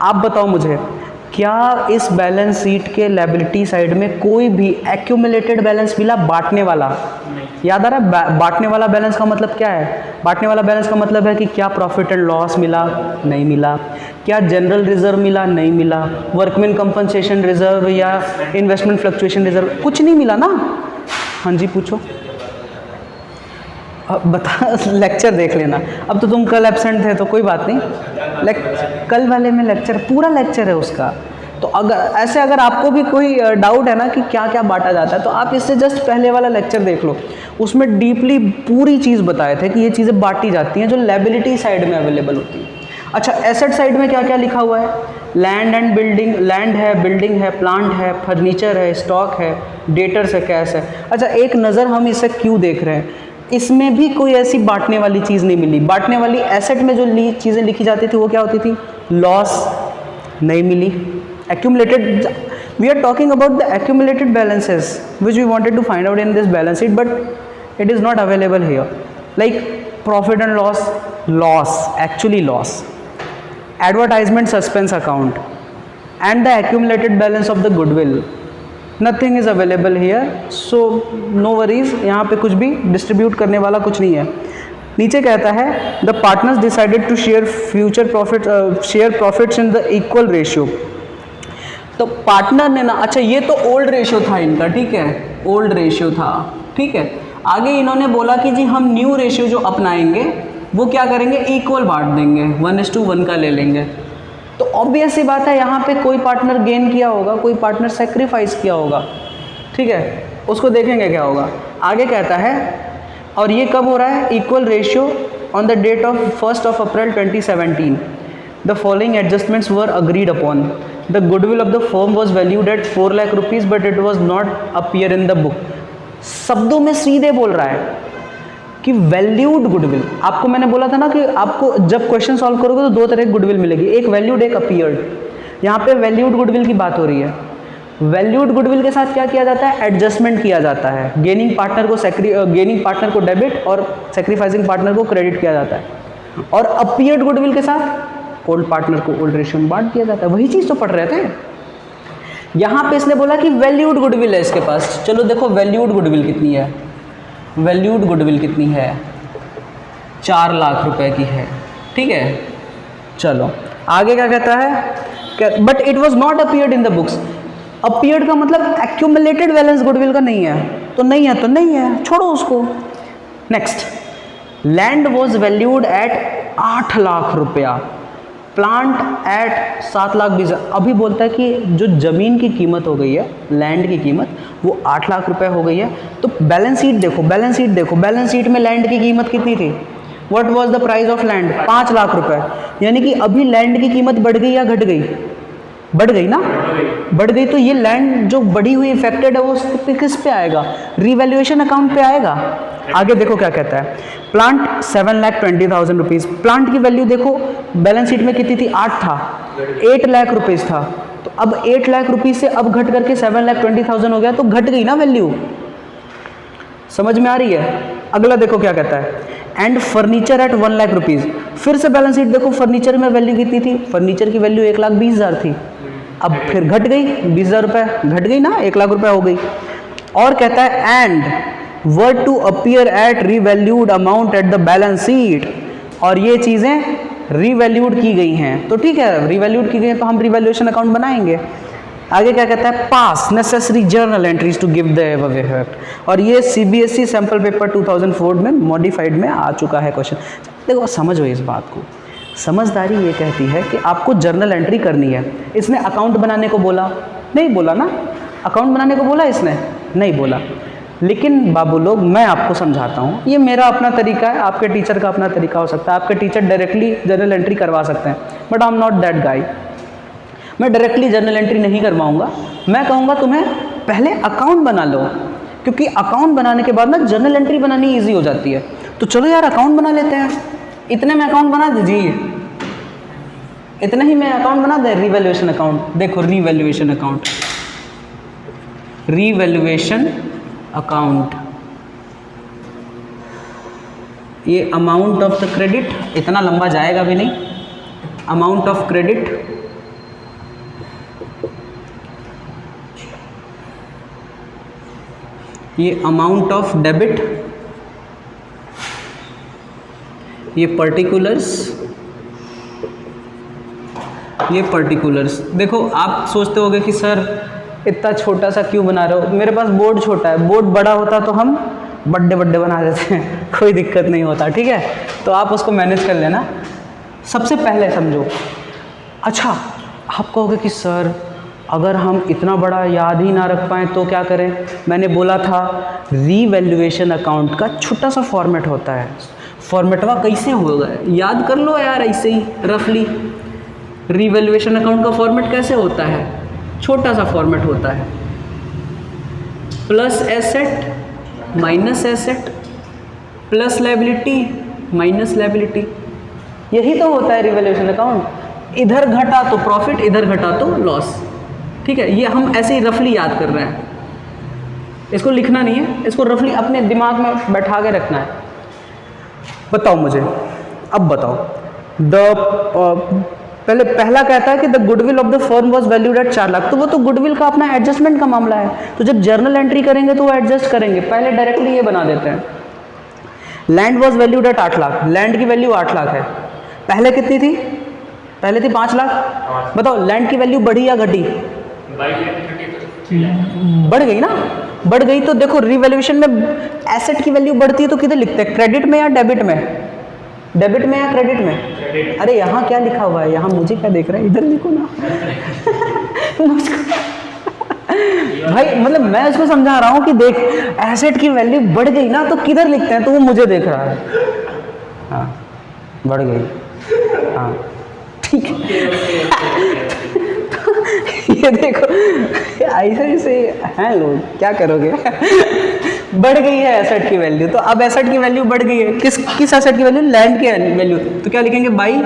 आप बताओ मुझे, क्या इस बैलेंस शीट के लायबिलिटी साइड में कोई भी एक्यूमुलेटेड बैलेंस मिला बांटने वाला? याद आ रहा है बांटने वाला बैलेंस का मतलब क्या है? बांटने वाला बैलेंस का मतलब है कि क्या प्रॉफिट एंड लॉस मिला? नहीं मिला। क्या जनरल रिजर्व मिला? नहीं मिला। वर्कमैन कंपनसेशन रिजर्व या इन्वेस्टमेंट फ्लक्चुएशन रिजर्व, कुछ नहीं मिला ना। हाँ जी पूछो, अब बता लेक्चर देख लेना। अब तो तुम कल एब्सेंट थे तो कोई बात नहीं, कल वाले में लेक्चर पूरा लेक्चर है उसका। तो अगर आपको भी कोई डाउट है ना कि क्या क्या बांटा जाता है, तो आप इससे जस्ट पहले वाला लेक्चर देख लो, उसमें डीपली पूरी चीज़ बताए थे कि ये चीज़ें बांटी जाती हैं जो लायबिलिटी साइड में अवेलेबल होती हैं। अच्छा, एसेट साइड में क्या क्या लिखा हुआ है? लैंड एंड बिल्डिंग, लैंड है, बिल्डिंग है, प्लांट है, फर्नीचर है, स्टॉक है, डेटर्स है, कैश है। अच्छा, एक नज़र हम इसे क्यों देख रहे हैं, इसमें भी कोई ऐसी बांटने वाली चीज़ नहीं मिली। बांटने वाली एसेट में जो चीज़ें लिखी जाती थी वो क्या होती थी? लॉस, नहीं मिली। Accumulated, we are talking about the accumulated balances which we wanted to find out in this balance sheet, but it is not available here. Like profit and loss, loss, actually loss, advertisement suspense account and the accumulated balance of the goodwill, nothing is available here. So no worries, यहाँ पे कुछ भी डिस्ट्रीब्यूट करने वाला कुछ नहीं है। नीचे कहता है the partners decided to share future profit, share profits in the equal ratio. तो पार्टनर ने ना, अच्छा ये तो ओल्ड रेशियो था इनका, ठीक है, ओल्ड रेशियो था, ठीक है। आगे इन्होंने बोला कि जी हम न्यू रेशियो जो अपनाएंगे वो क्या करेंगे, इक्वल बांट देंगे, 1:1 का ले लेंगे। तो ऑब्वियस सी बात है यहाँ पे कोई पार्टनर गेन किया होगा, कोई पार्टनर सेक्रीफाइस किया होगा, ठीक है, उसको देखेंगे क्या होगा। आगे कहता है, और ये कब हो रहा है, equal ratio on the date of 1 April 2017 the following adjustments were agreed upon. The goodwill of the firm was valued at 4 lakh rupees but it was not appear in the book. शब्दों में सीधे बोल रहा है कि वैल्यूड गुडविल। आपको मैंने बोला था ना कि आपको जब क्वेश्चन सॉल्व करोगे तो दो तरह की गुडविल मिलेगी, एक वैल्यूड, एक अपीयर्ड। यहाँ पे वैल्यूड गुडविल की बात हो रही है। वैल्यूड गुडविल के साथ क्या किया जाता है, एडजस्टमेंट किया जाता है। गेनिंग पार्टनर को डेबिट और सेक्रीफाइसिंग पार्टनर को क्रेडिट किया जाता है। और अपीयर्ड गुडविल के साथ ओल्ड पार्टनर को ओल्ड रेशियो में बांट दिया जाता है। वही चीज़ तो पढ़ रहे थे। यहाँ पे इसने बोला कि वैल्यूड गुडविल है इसके पास। चलो देखो वैल्यूड गुडविल कितनी है, वैल्यूड गुडविल कितनी है, 4 लाख रुपए की है, ठीक है। चलो आगे क्या कहता है, but it was not appeared in the books. Appeared का मतलब एक्यूमुलेटेड बैलेंस गुडविल का नहीं है, तो नहीं है तो नहीं है, छोड़ो उसको। Next, land was valued eight 8 lakh रुपया, प्लांट एट 7 लाख 20। अभी बोलता है कि जो ज़मीन की कीमत हो गई है, लैंड की कीमत, वो 8 लाख रुपए हो गई है। तो बैलेंस शीट देखो, बैलेंस शीट देखो, बैलेंस शीट में लैंड की कीमत कितनी थी, what was the price of land, 5 lakh रुपए। यानी कि अभी लैंड की कीमत बढ़ गई या घट गई, बढ़ गई ना, बढ़ गई। तो ये लैंड जो बढ़ी हुई इफेक्टेड है वो किस पे आएगा, रीवैल्यूएशन अकाउंट पे आएगा। आगे देखो क्या कहता है, प्लांट 7,20,000 रुपीज़। प्लांट की वैल्यू देखो बैलेंस शीट में कितनी थी, 8 था, 8 लाख रुपीज़ था। तो अब 8 लाख रुपीज़ से अब घट करके 7,20,000 हो गया, तो घट गई ना वैल्यू। समझ में आ रही है। अगला देखो क्या कहता है, and furniture at 1 lakh rupees. फिर से बैलेंस शीट देखो, फर्नीचर में वैल्यू कितनी थी, फर्नीचर की वैल्यू 1,20,000 थी, अब फिर घट गई, 20,000 रुपये घट गई ना, 1 लाख रुपये हो गई। और कहता है and were to appear at revalued amount at the balance sheet, और ये चीज़ें रीवैल्यूड की गई हैं, तो ठीक है, रीवैल्यूड की गई हैं तो हम रीवैल्यूएशन अकाउंट बनाएंगे। आगे क्या कहता है, pass necessary journal entries to give the above effect. और ये CBSE सैम्पल पेपर 2004 में मॉडिफाइड में आ चुका है क्वेश्चन। देखो समझो इस बात को, समझदारी ये कहती है कि आपको जर्नल एंट्री करनी है। इसने अकाउंट बनाने को बोला नहीं, बोला ना, अकाउंट बनाने को बोला इसने? नहीं बोला। लेकिन बाबू लोग, मैं आपको समझाता हूँ, ये मेरा अपना तरीका है, आपके टीचर का अपना तरीका हो सकता है। आपके टीचर डायरेक्टली जर्नल एंट्री करवा सकते हैं, but I am not that guy. मैं डायरेक्टली जर्नल एंट्री नहीं करवाऊँगा। मैं कहूँगा तुम्हें पहले अकाउंट बना लो, क्योंकि अकाउंट बनाने के बाद ना जर्नल एंट्री बनानी ईजी हो जाती है। तो चलो यार अकाउंट बना लेते हैं। इतने में अकाउंट बना दीजिए, इतने ही में अकाउंट बना दें। रिवैल्यूएशन अकाउंट देखो, रिवैल्यूएशन अकाउंट, रिवैल्यूएशन अकाउंट, ये अमाउंट ऑफ द क्रेडिट, इतना लंबा जाएगा भी नहीं। अमाउंट ऑफ क्रेडिट, ये अमाउंट ऑफ डेबिट, ये पर्टिकुलर्स, ये पर्टिकुलर्स। देखो आप सोचते होगे कि सर इतना छोटा सा क्यों बना रहे हो? मेरे पास बोर्ड छोटा है, बोर्ड बड़ा होता तो हम बड़े बड़े बना देते हैं, कोई दिक्कत नहीं होता, ठीक है? तो आप उसको मैनेज कर लेना। सबसे पहले समझो। अच्छा, आप कहोगे कि सर अगर हम इतना बड़ा याद ही ना रख पाएँ तो क्या करें? मैंने बोला था रीवैल्यूएशन अकाउंट का छोटा सा फॉर्मेट होता है। फॉर्मेटवा कैसे होगा याद कर लो यार, ऐसे ही रफली। रीवैल्यूएशन अकाउंट का फॉर्मेट कैसे होता है? छोटा सा फॉर्मेट होता है, plus asset minus asset, plus liability minus liability, यही तो होता है रिवैल्यूएशन अकाउंट। इधर घटा तो प्रॉफिट, इधर घटा तो लॉस, ठीक है? ये हम ऐसे ही रफली याद कर रहे हैं, इसको लिखना नहीं है, इसको रफली अपने दिमाग में बैठा के रखना है। बताओ मुझे, अब बताओ पहले पहला कहता है कि the goodwill of the firm was valued at 4 lakh, तो वो तो गुडविल का अपना एडजस्टमेंट का मामला है। तो जब जर्नल एंट्री करेंगे तो वो एडजस्ट करेंगे। पहले डायरेक्टली ये बना देते हैं, land was valued at 8 lakh, land की वैल्यू 8 लाख है। पहले कितनी थी? पहले थी 5 लाख। बताओ लैंड की वैल्यू बढ़ी या घटी? बढ़ गई ना, बढ़ गई। तो देखो रिवैल्यूएशन में एसेट की वैल्यू बढ़ती है तो किधर लिखते हैं? क्रेडिट में या डेबिट में? डेबिट में या क्रेडिट में? क्रेडिट। अरे यहाँ क्या लिखा हुआ है? यहाँ मुझे क्या देख रहा है? इधर लिखो ना। भाई मतलब मैं उसको समझा रहा हूँ कि देख एसेट की वैल्यू बढ़ गई ना तो किधर लिखते हैं, तो वो मुझे देख रहा है। हाँ बढ़ गई, हाँ ठीक है। ये देखो ऐसे ऐसे हैं लोग, क्या करोगे? बढ़ गई है एसेट की वैल्यू, तो अब एसेट की वैल्यू बढ़ गई है। किस एसेट की वैल्यू? लैंड की वैल्यू। तो क्या लिखेंगे? By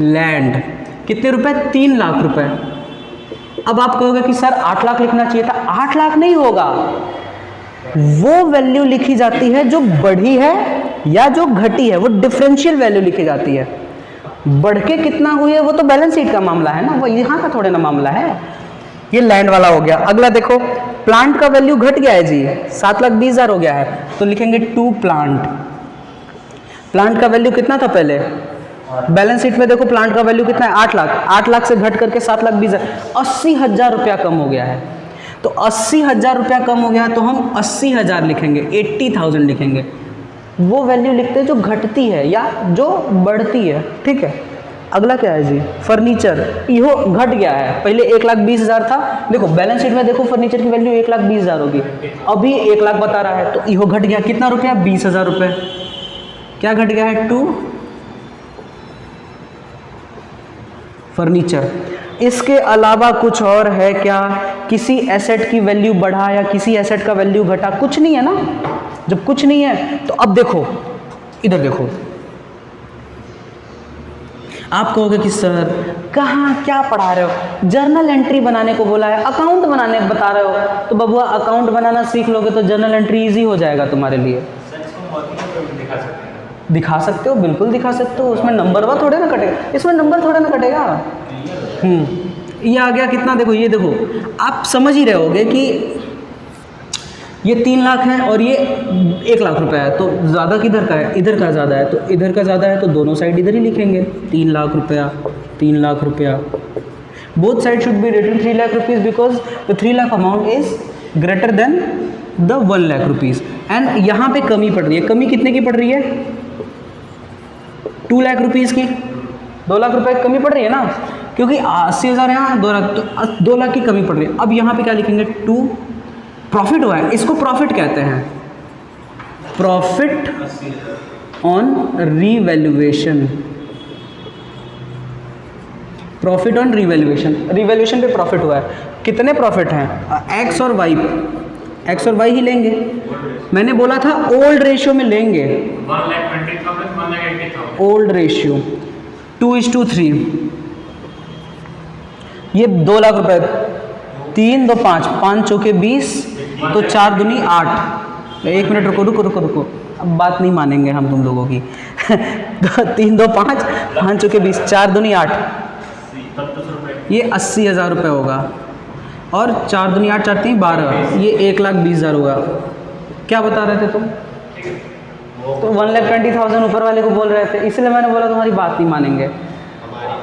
land. कितने रुपए? 3 लाख रुपए। अब आप कहोगे कि सर 8 लाख लिखना चाहिए था। 8 लाख नहीं होगा, वो वैल्यू लिखी जाती है जो बढ़ी है या जो घटी है, वो डिफरेंशियल वैल्यू लिखी जाती है। बढ़ के कितना हुई है वो तो बैलेंस शीट का मामला है ना, वो यहाँ का थोड़े ना मामला है। ये लैंड वाला हो गया। अगला देखो, प्लांट का वैल्यू घट गया है जी, 7,20,000 हो गया है, तो लिखेंगे टू प्लांट। प्लांट का वैल्यू कितना था पहले? बैलेंस शीट में देखो प्लांट का वैल्यू कितना है? 8 लाख। 8 लाख से घट करके 7,20,000, 80,000 रुपया कम हो गया है। तो 80,000 रुपया कम हो गया तो हम 80,000 लिखेंगे, 80,000 लिखेंगे। वो वैल्यू लिखते हैं जो घटती है या जो बढ़ती है, ठीक है? अगला क्या है जी? फर्नीचर। इहो घट गया है, पहले 1,20,000 था। देखो बैलेंस शीट में देखो फर्नीचर की वैल्यू 1,20,000 होगी, अभी 1 लाख बता रहा है, तो इहो घट गया। कितना रुपया? 20,000 रुपये। क्या घट गया है? 2 फर्नीचर। इसके अलावा कुछ और है क्या? किसी एसेट की वैल्यू बढ़ा या किसी एसेट का वैल्यू घटा? कुछ नहीं है ना। जब कुछ नहीं है तो अब देखो, इधर देखो, आप कहोगे कि सर कहाँ क्या पढ़ा रहे हो? जर्नल एंट्री बनाने को बोला है, अकाउंट बनाने बता रहे हो। तो बबुआ अकाउंट बनाना सीख लोगे तो जर्नल एंट्री इजी हो जाएगा तुम्हारे लिए। दिखा सकते हो, बिल्कुल दिखा सकते हो। उसमें नंबर वा थोड़े ना कटेगा, इसमें नंबर थोड़े ना कटेगा। ये आ गया कितना? देखो ये देखो, आप समझ ही रहे होगे कि ये 3 लाख है और ये 1 लाख रुपए है, तो ज़्यादा किधर का है? इधर का ज़्यादा है, तो इधर का ज़्यादा है तो दोनों साइड इधर ही लिखेंगे। 3 लाख रुपया, 3 लाख रुपया। Both side should be written 3 lakh rupees because the 3 lakh amount is greater than the 1 lakh rupees. And यहाँ पे कमी पड़ रही है। कमी कितने की पड़ रही है? 2 लाख रुपीज़ की। 2 लाख रुपए की कमी पड़ रही है ना। क्योंकि 80,000 यहाँ 2 लाख, तो 2 लाख की कमी पड़ रही है। अब यहाँ पे क्या लिखेंगे, 2 प्रॉफिट हुआ है, इसको प्रॉफिट कहते हैं, profit on revaluation, profit on revaluation, revaluation पे प्रॉफिट हुआ है। कितने प्रॉफिट हैं, एक्स और वाई, एक्स और वाई ही लेंगे। मैंने बोला था ओल्ड रेशियो में लेंगे, 1,20,000, 1,80,000। ओल्ड रेशियो 2:3, ये 2 लाख रुपए, 3 2 5, 5 चौके 20, तो 4 दूनी 8। 1 मिनट रुको रुको रुको रुको, अब बात नहीं मानेंगे हम तुम लोगों की। 3 2 5, 5 चौके 20, 4 दूनी 8, ये 80,000 रुपये होगा। और 4 दूनी 8, 4 3 12, ये 1,20,000 होगा। क्या बता रहे थे तुम? तो 1,20,000 ऊपर वाले को बोल रहे थे, इसलिए मैंने बोला तुम्हारी बात नहीं मानेंगे,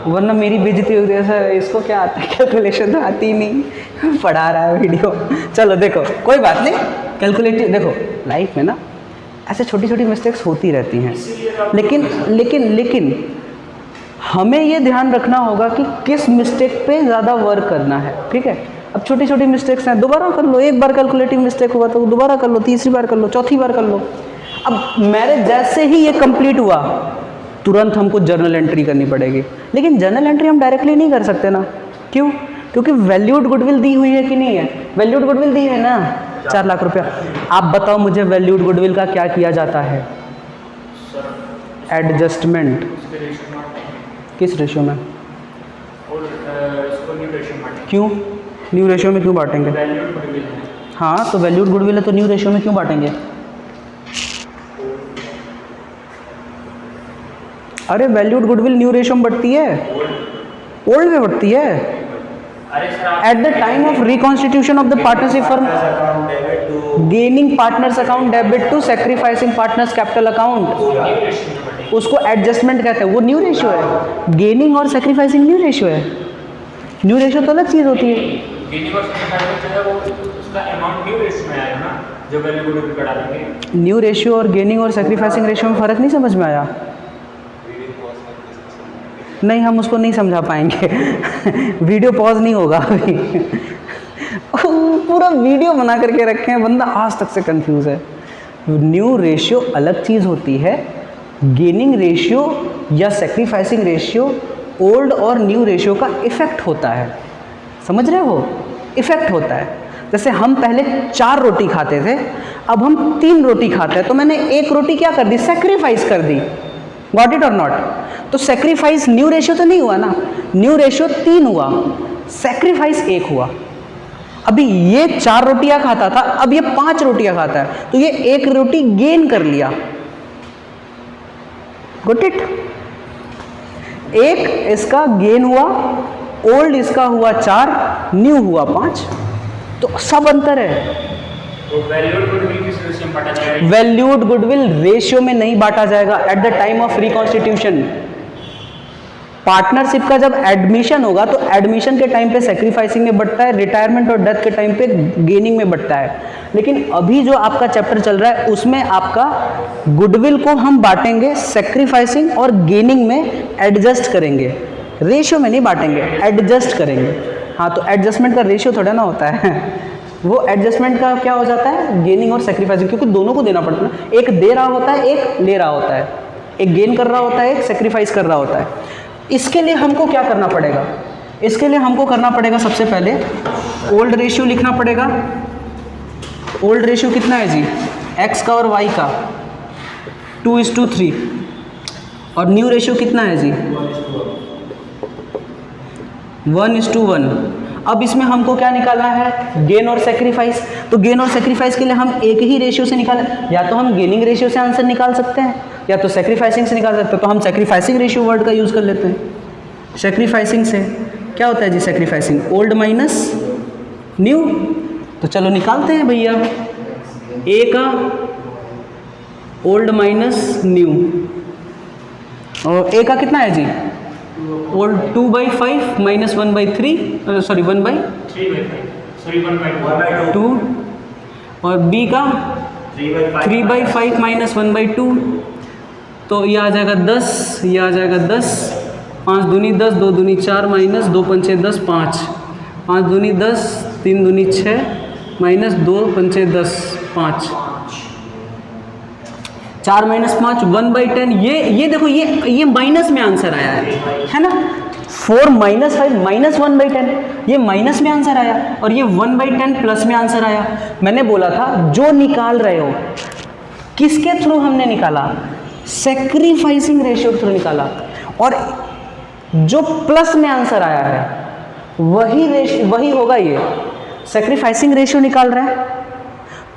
वरना मेरी बेइज्जती होती है। सर इसको क्या आता है, कैलकुलेशन तो आती ही नहीं, पढ़ा रहा है वीडियो। चलो देखो, कोई बात नहीं, कैलकुलेटिव देखो, लाइफ में ना ऐसे छोटी छोटी मिस्टेक्स होती रहती हैं, लेकिन हमें ये ध्यान रखना होगा कि किस मिस्टेक पे ज़्यादा वर्क करना है, ठीक है। अब छोटी छोटी मिस्टेक्स हैं, दोबारा कर लो, एक बार कैलकुलेटिव मिस्टेक हुआ तो दोबारा कर लो, तीसरी बार कर लो, चौथी बार कर लो। अब मैरिज जैसे ही ये कंप्लीट हुआ, तुरंत हमको जर्नल एंट्री करनी पड़ेगी, लेकिन जर्नल एंट्री हम डायरेक्टली नहीं कर सकते ना। क्यों? क्योंकि वैल्यूड गुडविल दी हुई है कि नहीं है, वैल्यूड गुडविल दी है ना, 4 लाख रुपया। आप बताओ मुझे, वैल्यूड गुडविल का क्या किया जाता है? एडजस्टमेंट। किस रेशियो में? क्यों न्यू रेशियो में क्यों बांटेंगे? हाँ, तो वैल्यूड गुडविल है तो न्यू रेशियो में क्यों बांटेंगे? अरे वैल्यूड गुडविल न्यू रेशियो में बढ़ती है, ओल्ड में बढ़ती है। At the time of reconstitution of the partnership firm, gaining partners account debit to sacrificing partners capital account, उसको एडजस्टमेंट कहते हैं, वो न्यू रेशियो है। गेनिंग और सैक्रिफाइसिंग न्यू रेशियो है, न्यू रेशियो तो अलग चीज़ होती है। गेनिंग और सैक्रिफाइसिंग जो है वो उसका अमाउंट न्यू रेशियो में आएगा ना, जो वैल्यू गुडविल बढ़ा देंगे। न्यू रेशियो और गेनिंग और सैक्रिफाइसिंग रेशियो में फ़र्क नहीं समझ में आया? नहीं, हम उसको नहीं समझा पाएंगे। वीडियो पॉज नहीं होगा अभी। पूरा वीडियो बना करके रखे हैं, बंदा आज तक से कंफ्यूज है। न्यू रेशियो अलग चीज़ होती है, गेनिंग रेशियो या सैक्रिफाइसिंग रेशियो ओल्ड और न्यू रेशियो का इफ़ेक्ट होता है, समझ रहे हो? इफ़ेक्ट होता है। जैसे हम पहले 4 रोटी खाते थे, अब हम 3 रोटी खाते हैं, तो मैंने 1 रोटी क्या कर दी, सैक्रिफाइस कर दी। गॉट इट और नॉट? तो सैक्रिफाइस न्यू रेशियो तो नहीं हुआ ना, न्यू रेशियो 3 हुआ, सैक्रिफाइस 1 हुआ। अभी ये 4 रोटियां खाता था, अब ये 5 रोटियां खाता है, तो ये 1 रोटी गेन कर लिया। Got it? 1 इसका गेन हुआ, ओल्ड इसका हुआ 4, न्यू हुआ 5, तो सब अंतर है। तो वैल्यूड गुडविल किस रेशियो में बांटा जाएगा? वैल्यूड गुडविल रेशियो में नहीं बांटा जाएगा eight the time of reconstitution. Partnership का जब एडमिशन होगा तो एडमिशन के टाइम पे सैक्रिफाइसिंग में बढ़ता है, रिटायरमेंट और डेथ के टाइम पे गेनिंग में बढ़ता है। लेकिन अभी जो आपका चैप्टर चल रहा है उसमें आपका गुडविल को हम बांटेंगे सैक्रिफाइसिंग और गेनिंग में एडजस्ट करेंगे, रेशियो में नहीं बांटेंगे, एडजस्ट करेंगे। हाँ, तो एडजस्टमेंट का रेशियो थोड़ा ना होता है। वो एडजस्टमेंट का क्या हो जाता है, गेनिंग और सैक्रिफाइसिंग, क्योंकि दोनों को देना पड़ता है ना, एक दे रहा होता है, एक ले रहा होता है, एक गेन कर रहा होता है, एक सैक्रिफाइस कर रहा होता है। इसके लिए हमको क्या करना पड़ेगा? इसके लिए हमको करना पड़ेगा, सबसे पहले ओल्ड रेशियो लिखना पड़ेगा। ओल्ड रेशियो कितना है जी, एक्स का और वाई का 2:3, और न्यू रेशियो कितना है जी 1:1। अब इसमें हमको क्या निकालना है, गेन और सैक्रिफाइस। तो गेन और सैक्रिफाइस के लिए हम एक ही रेशियो से निकालें, या तो हम गेनिंग रेशियो से आंसर निकाल सकते हैं या तो सैक्रिफाइसिंग से निकाल सकते हैं। तो हम सैक्रिफाइसिंग रेशियो वर्ड का यूज़ कर लेते हैं। सैक्रिफाइसिंग से क्या होता है जी, सैक्रिफाइसिंग ओल्ड माइनस न्यू। तो चलो निकालते हैं भैया, ए का ओल्ड माइनस न्यू, और ए का कितना है जी ओल्ड 2/5 माइनस 1/3, सॉरी 1/2, और बी का 3/5 माइनस 1/2, तो ये आ जाएगा 10, ये आ जाएगा 10, 5 दूनी 10, 2 दूनी 4 माइनस 2 पंचे 10, 5, 5 दूनी 10, 3 दूनी 6 माइनस 2 पंचे 10, 5, 4 माइनस 5 1/10। ये देखो ये माइनस में आंसर आया है ना। 4 माइनस 5 माइनस 1/10, ये माइनस में आंसर आया, और ये 1/10 प्लस में आंसर आया। मैंने बोला था जो निकाल रहे हो किसके थ्रू हमने निकाला, सेक्रीफाइसिंग रेशियो के थ्रू निकाला, और जो प्लस में आंसर आया है वही होगा। ये सेक्रीफाइसिंग रेशियो निकाल रहा है,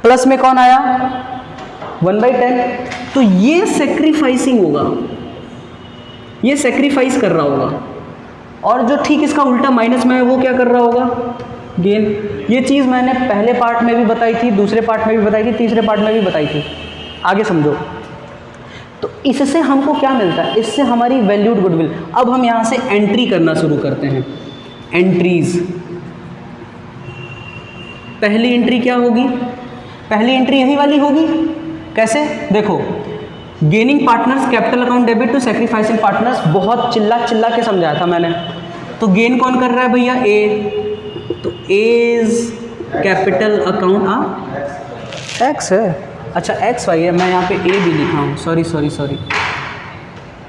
प्लस में कौन आया 1/10, तो ये सेक्रीफाइसिंग होगा, ये सेक्रीफाइस कर रहा होगा, और जो ठीक इसका उल्टा माइनस में है वो क्या कर रहा होगा, गेन। ये चीज़ मैंने पहले पार्ट में भी बताई थी, दूसरे पार्ट में भी बताई थी, तीसरे पार्ट में भी बताई थी, आगे समझो। तो इससे हमको क्या मिलता है, इससे हमारी वैल्यूड गुडविल। अब हम यहाँ से एंट्री करना शुरू करते हैं, एंट्रीज। पहली एंट्री क्या होगी, पहली एंट्री यही वाली होगी। कैसे, देखो, gaining partners capital account debit to sacrificing partners, बहुत चिल्ला के समझाया था मैंने। तो गेन कौन कर रहा है भैया, ए, तो एज कैपिटल अकाउंट एक्स है, अच्छा एक्स वाई है, मैं यहाँ पे ए भी लिखा हूँ, सॉरी,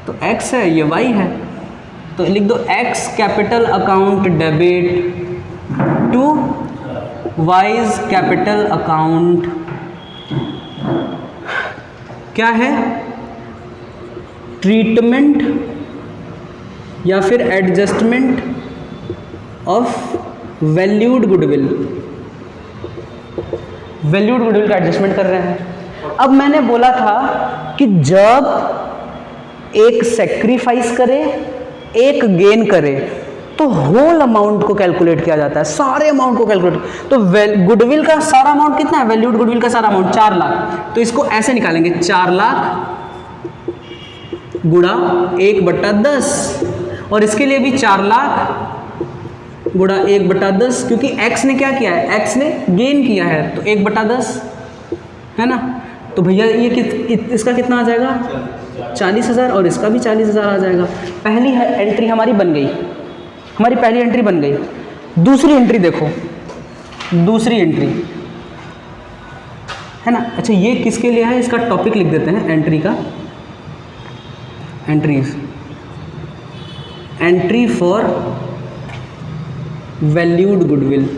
तो एक्स है, ये वाई है, तो लिख दो X capital account debit to Y's capital account. क्या है, ट्रीटमेंट या फिर adjustment of valued goodwill, valued goodwill का एडजस्टमेंट कर रहे हैं। अब मैंने बोला था कि जब एक सेक्रीफाइस करे एक गेन करे तो होल अमाउंट को कैलकुलेट किया जाता है, सारे अमाउंट को कैलकुलेट। तो गुडविल का सारा अमाउंट कितना है, वैल्यूड गुडविल का सारा अमाउंट 4 लाख, तो इसको ऐसे निकालेंगे 4 लाख गुणा 1/10, और इसके लिए भी 4 लाख गुणा 1/10, क्योंकि x ने क्या किया है, x ने गेन किया है, तो 1/10 है ना। तो भैया ये इसका कितना आ जाएगा 40,000, और इसका भी 40,000 आ जाएगा। पहली एंट्री हमारी बन गई, हमारी पहली एंट्री बन गई। दूसरी एंट्री देखो, दूसरी एंट्री है ना। अच्छा, ये किसके लिए है, इसका टॉपिक लिख देते हैं एंट्री का, entries, entry for valued goodwill,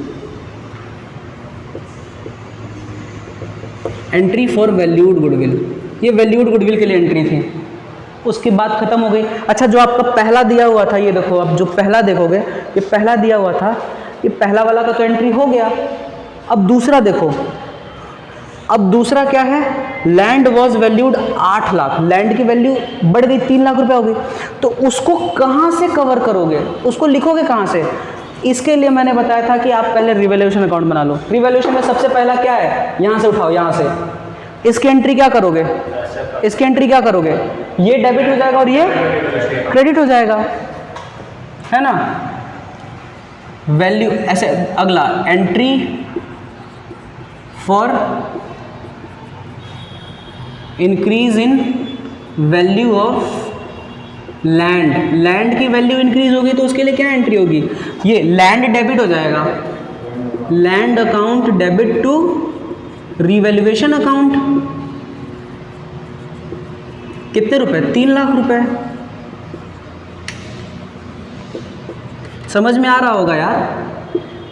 entry for valued goodwill, ये वैल्यूड गुडविल के लिए एंट्री थी। उसकी बात खत्म हो गई। अच्छा, जो आपका पहला दिया हुआ था, ये देखो, अब जो पहला देखोगे, ये पहला दिया हुआ था, ये पहला वाला का तो एंट्री हो गया। अब दूसरा देखो, अब दूसरा क्या है, land was valued 8 lakh, land की वैल्यू बढ़ गई 3 लाख रुपए हो गई, तो उसको कहाँ से कवर करोगे, उसको लिखोगे कहाँ से। इसके लिए मैंने बताया था कि आप पहले रिवैल्यूएशन अकाउंट बना लो। रिवैल्यूएशन में सबसे पहला क्या है, यहाँ से उठाओ, यहाँ से इसकी एंट्री क्या करोगे, इसकी एंट्री क्या करोगे, ये डेबिट हो जाएगा और ये क्रेडिट हो जाएगा, है ना। वैल्यू ऐसे, अगला entry for increase in value of land, land की वैल्यू इंक्रीज होगी तो उसके लिए क्या एंट्री होगी, ये लैंड डेबिट हो जाएगा, land account debit to revaluation account. कितने रुपए, 3 लाख रुपए। समझ में आ रहा होगा यार,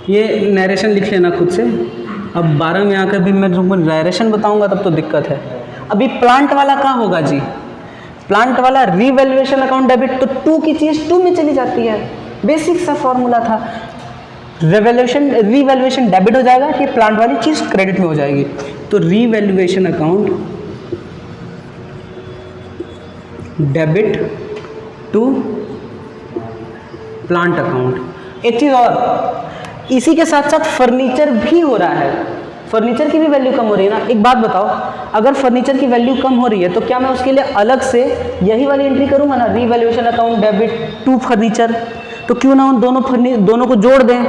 ये नरेशन लिख लेना खुद से। अब 12 में आकर भी मैं तुमको नरेशन बताऊंगा तब तो दिक्कत है। अभी प्लांट वाला कहाँ होगा जी, प्लांट वाला रिवैल्यूएशन अकाउंट डेबिट, तो 2 की चीज़ 2 में चली जाती है, बेसिक सा फॉर्मूला था। रिवैल्यूएशन डेबिट हो जाएगा कि प्लांट वाली चीज़ क्रेडिट में हो जाएगी। तो revaluation account debit to plant account. एक चीज़ और, इसी के साथ साथ फर्नीचर भी हो रहा है, फर्नीचर की भी वैल्यू कम हो रही है ना। एक बात बताओ, अगर फर्नीचर की वैल्यू कम हो रही है तो क्या मैं उसके लिए अलग से यही वाली एंट्री करूंगा ना, revaluation account debit to furniture. तो क्यों ना उन दोनों को जोड़ दें,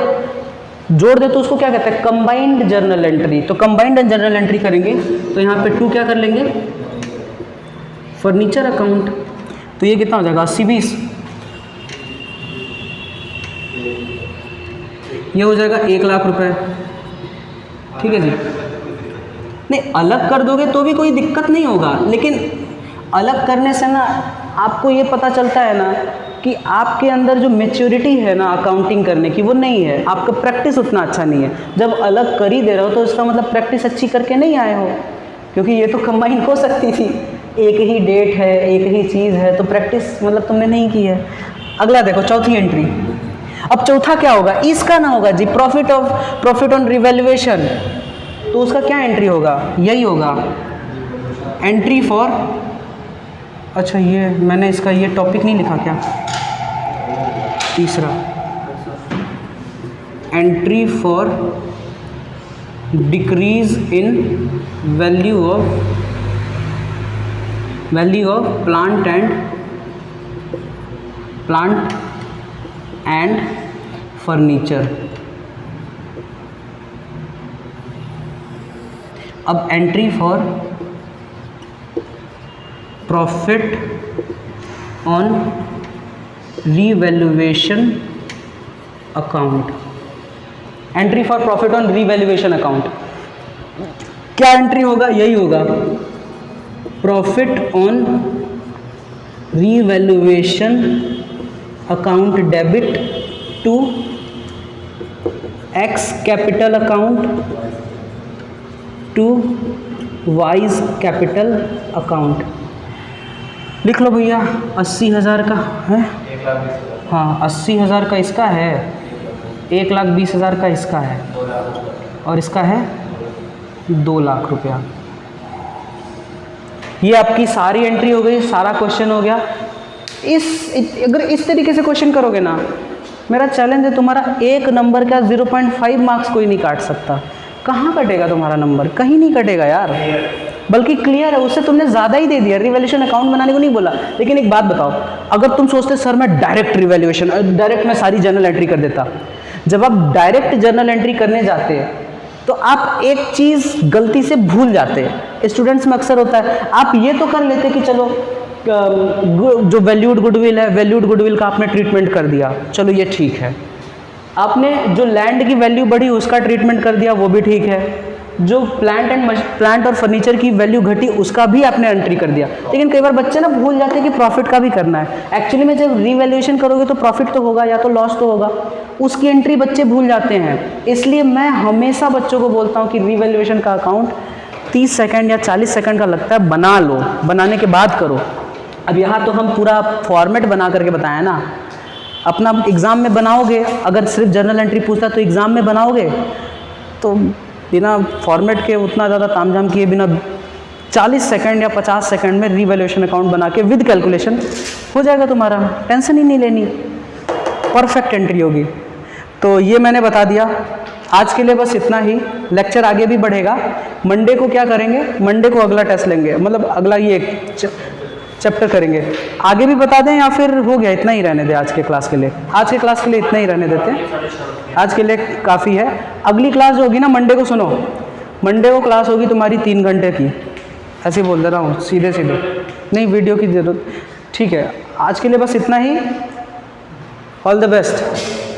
तो उसको क्या कहते हैं, कंबाइंड जर्नल एंट्री। तो कंबाइंड जर्नल एंट्री करेंगे तो यहाँ पे 2 क्या कर लेंगे, फर्नीचर अकाउंट। तो ये कितना हो जाएगा, 80-20, ये हो जाएगा 1 लाख रुपए, ठीक है जी। नहीं, अलग कर दोगे तो भी कोई दिक्कत नहीं होगा, लेकिन अलग करने से ना आपको ये पता चलता है ना कि आपके अंदर जो मैच्योरिटी है ना अकाउंटिंग करने की वो नहीं है, आपका प्रैक्टिस उतना अच्छा नहीं है। जब अलग कर ही दे रहे हो तो इसका मतलब प्रैक्टिस अच्छी करके नहीं आए हो, क्योंकि ये तो कंबाइन हो सकती थी, एक ही डेट है, एक ही चीज़ है, तो प्रैक्टिस मतलब तुमने नहीं की है। अगला देखो, चौथी एंट्री। अब चौथा क्या होगा, इसका ना होगा जी प्रॉफिट ऑन रिवैल्यूएशन, तो उसका क्या एंट्री होगा, यही होगा एंट्री फॉर, अच्छा ये मैंने इसका ये टॉपिक नहीं लिखा क्या, तीसरा entry for decrease in value of plant and furniture. अब entry for profit on revaluation account, entry for profit on revaluation account, क्या एंट्री होगा, यही होगा profit on revaluation account debit to X capital account to Y's capital account. लिख लो भैया, 80,000 का है, हाँ 80,000 का इसका है, 1,20,000 का इसका है, और इसका है 2 लाख रुपया। ये आपकी सारी एंट्री हो गई, सारा क्वेश्चन हो गया। अगर इस तरीके से क्वेश्चन करोगे ना, मेरा चैलेंज है तुम्हारा 1 नंबर का 0.5 मार्क्स कोई नहीं काट सकता। कहाँ कटेगा तुम्हारा नंबर, कहीं नहीं कटेगा यार, बल्कि क्लियर है, उससे तुमने ज़्यादा ही दे दिया। रिवैल्यूएशन अकाउंट बनाने को नहीं बोला। लेकिन एक बात बताओ, अगर तुम सोचते सर मैं डायरेक्ट रिवैल्यूएशन, डायरेक्ट मैं सारी जर्नल एंट्री कर देता, जब आप डायरेक्ट जर्नल एंट्री करने जाते हैं तो आप एक चीज़ गलती से भूल जाते हैं, स्टूडेंट्स में अक्सर होता है। आप ये तो कर लेते कि चलो जो वैल्यूड गुडविल है, वैल्यूड गुडविल का आपने ट्रीटमेंट कर दिया, चलो ये ठीक है। आपने जो लैंड की वैल्यू बढ़ी उसका ट्रीटमेंट कर दिया, वो भी ठीक है। जो प्लांट और फर्नीचर की वैल्यू घटी उसका भी आपने एंट्री कर दिया। लेकिन कई बार बच्चे ना भूल जाते हैं कि प्रॉफिट का भी करना है। एक्चुअली में जब रीवैल्यूएशन करोगे तो प्रॉफिट तो होगा या तो लॉस तो होगा, उसकी एंट्री बच्चे भूल जाते हैं। इसलिए मैं हमेशा बच्चों को बोलता हूँ कि रीवैल्यूएशन का अकाउंट 30 सेकंड या 40 सेकंड का लगता है, बना लो, बनाने के बाद करो। अब यहाँ तो हम पूरा फॉर्मेट बना करके बताया ना, अपना एग्ज़ाम में बनाओगे, अगर सिर्फ जर्नल एंट्री पूछता तो एग्ज़ाम में बनाओगे तो बिना फॉर्मेट के उतना ज़्यादा तामझाम किए बिना 40 सेकंड या 50 सेकंड में रीवैल्यूएशन अकाउंट बना के विद कैलकुलेशन हो जाएगा तुम्हारा, टेंशन ही नहीं लेनी, परफेक्ट एंट्री होगी। तो ये मैंने बता दिया। आज के लिए बस इतना ही, लेक्चर आगे भी बढ़ेगा। मंडे को क्या करेंगे, मंडे को अगला टेस्ट लेंगे, मतलब अगला ये चैप्टर करेंगे। आगे भी बता दें या फिर हो गया, इतना ही रहने दें आज के क्लास के लिए? आज के क्लास के लिए इतना ही रहने देते हैं, आज के लिए काफ़ी है। अगली क्लास जो होगी ना मंडे को, सुनो, मंडे को क्लास होगी तुम्हारी 3 घंटे की, ऐसे बोल दे रहा हूँ सीधे सीधे, नहीं वीडियो की ज़रूरत, ठीक है। आज के लिए बस इतना ही, ऑल द बेस्ट।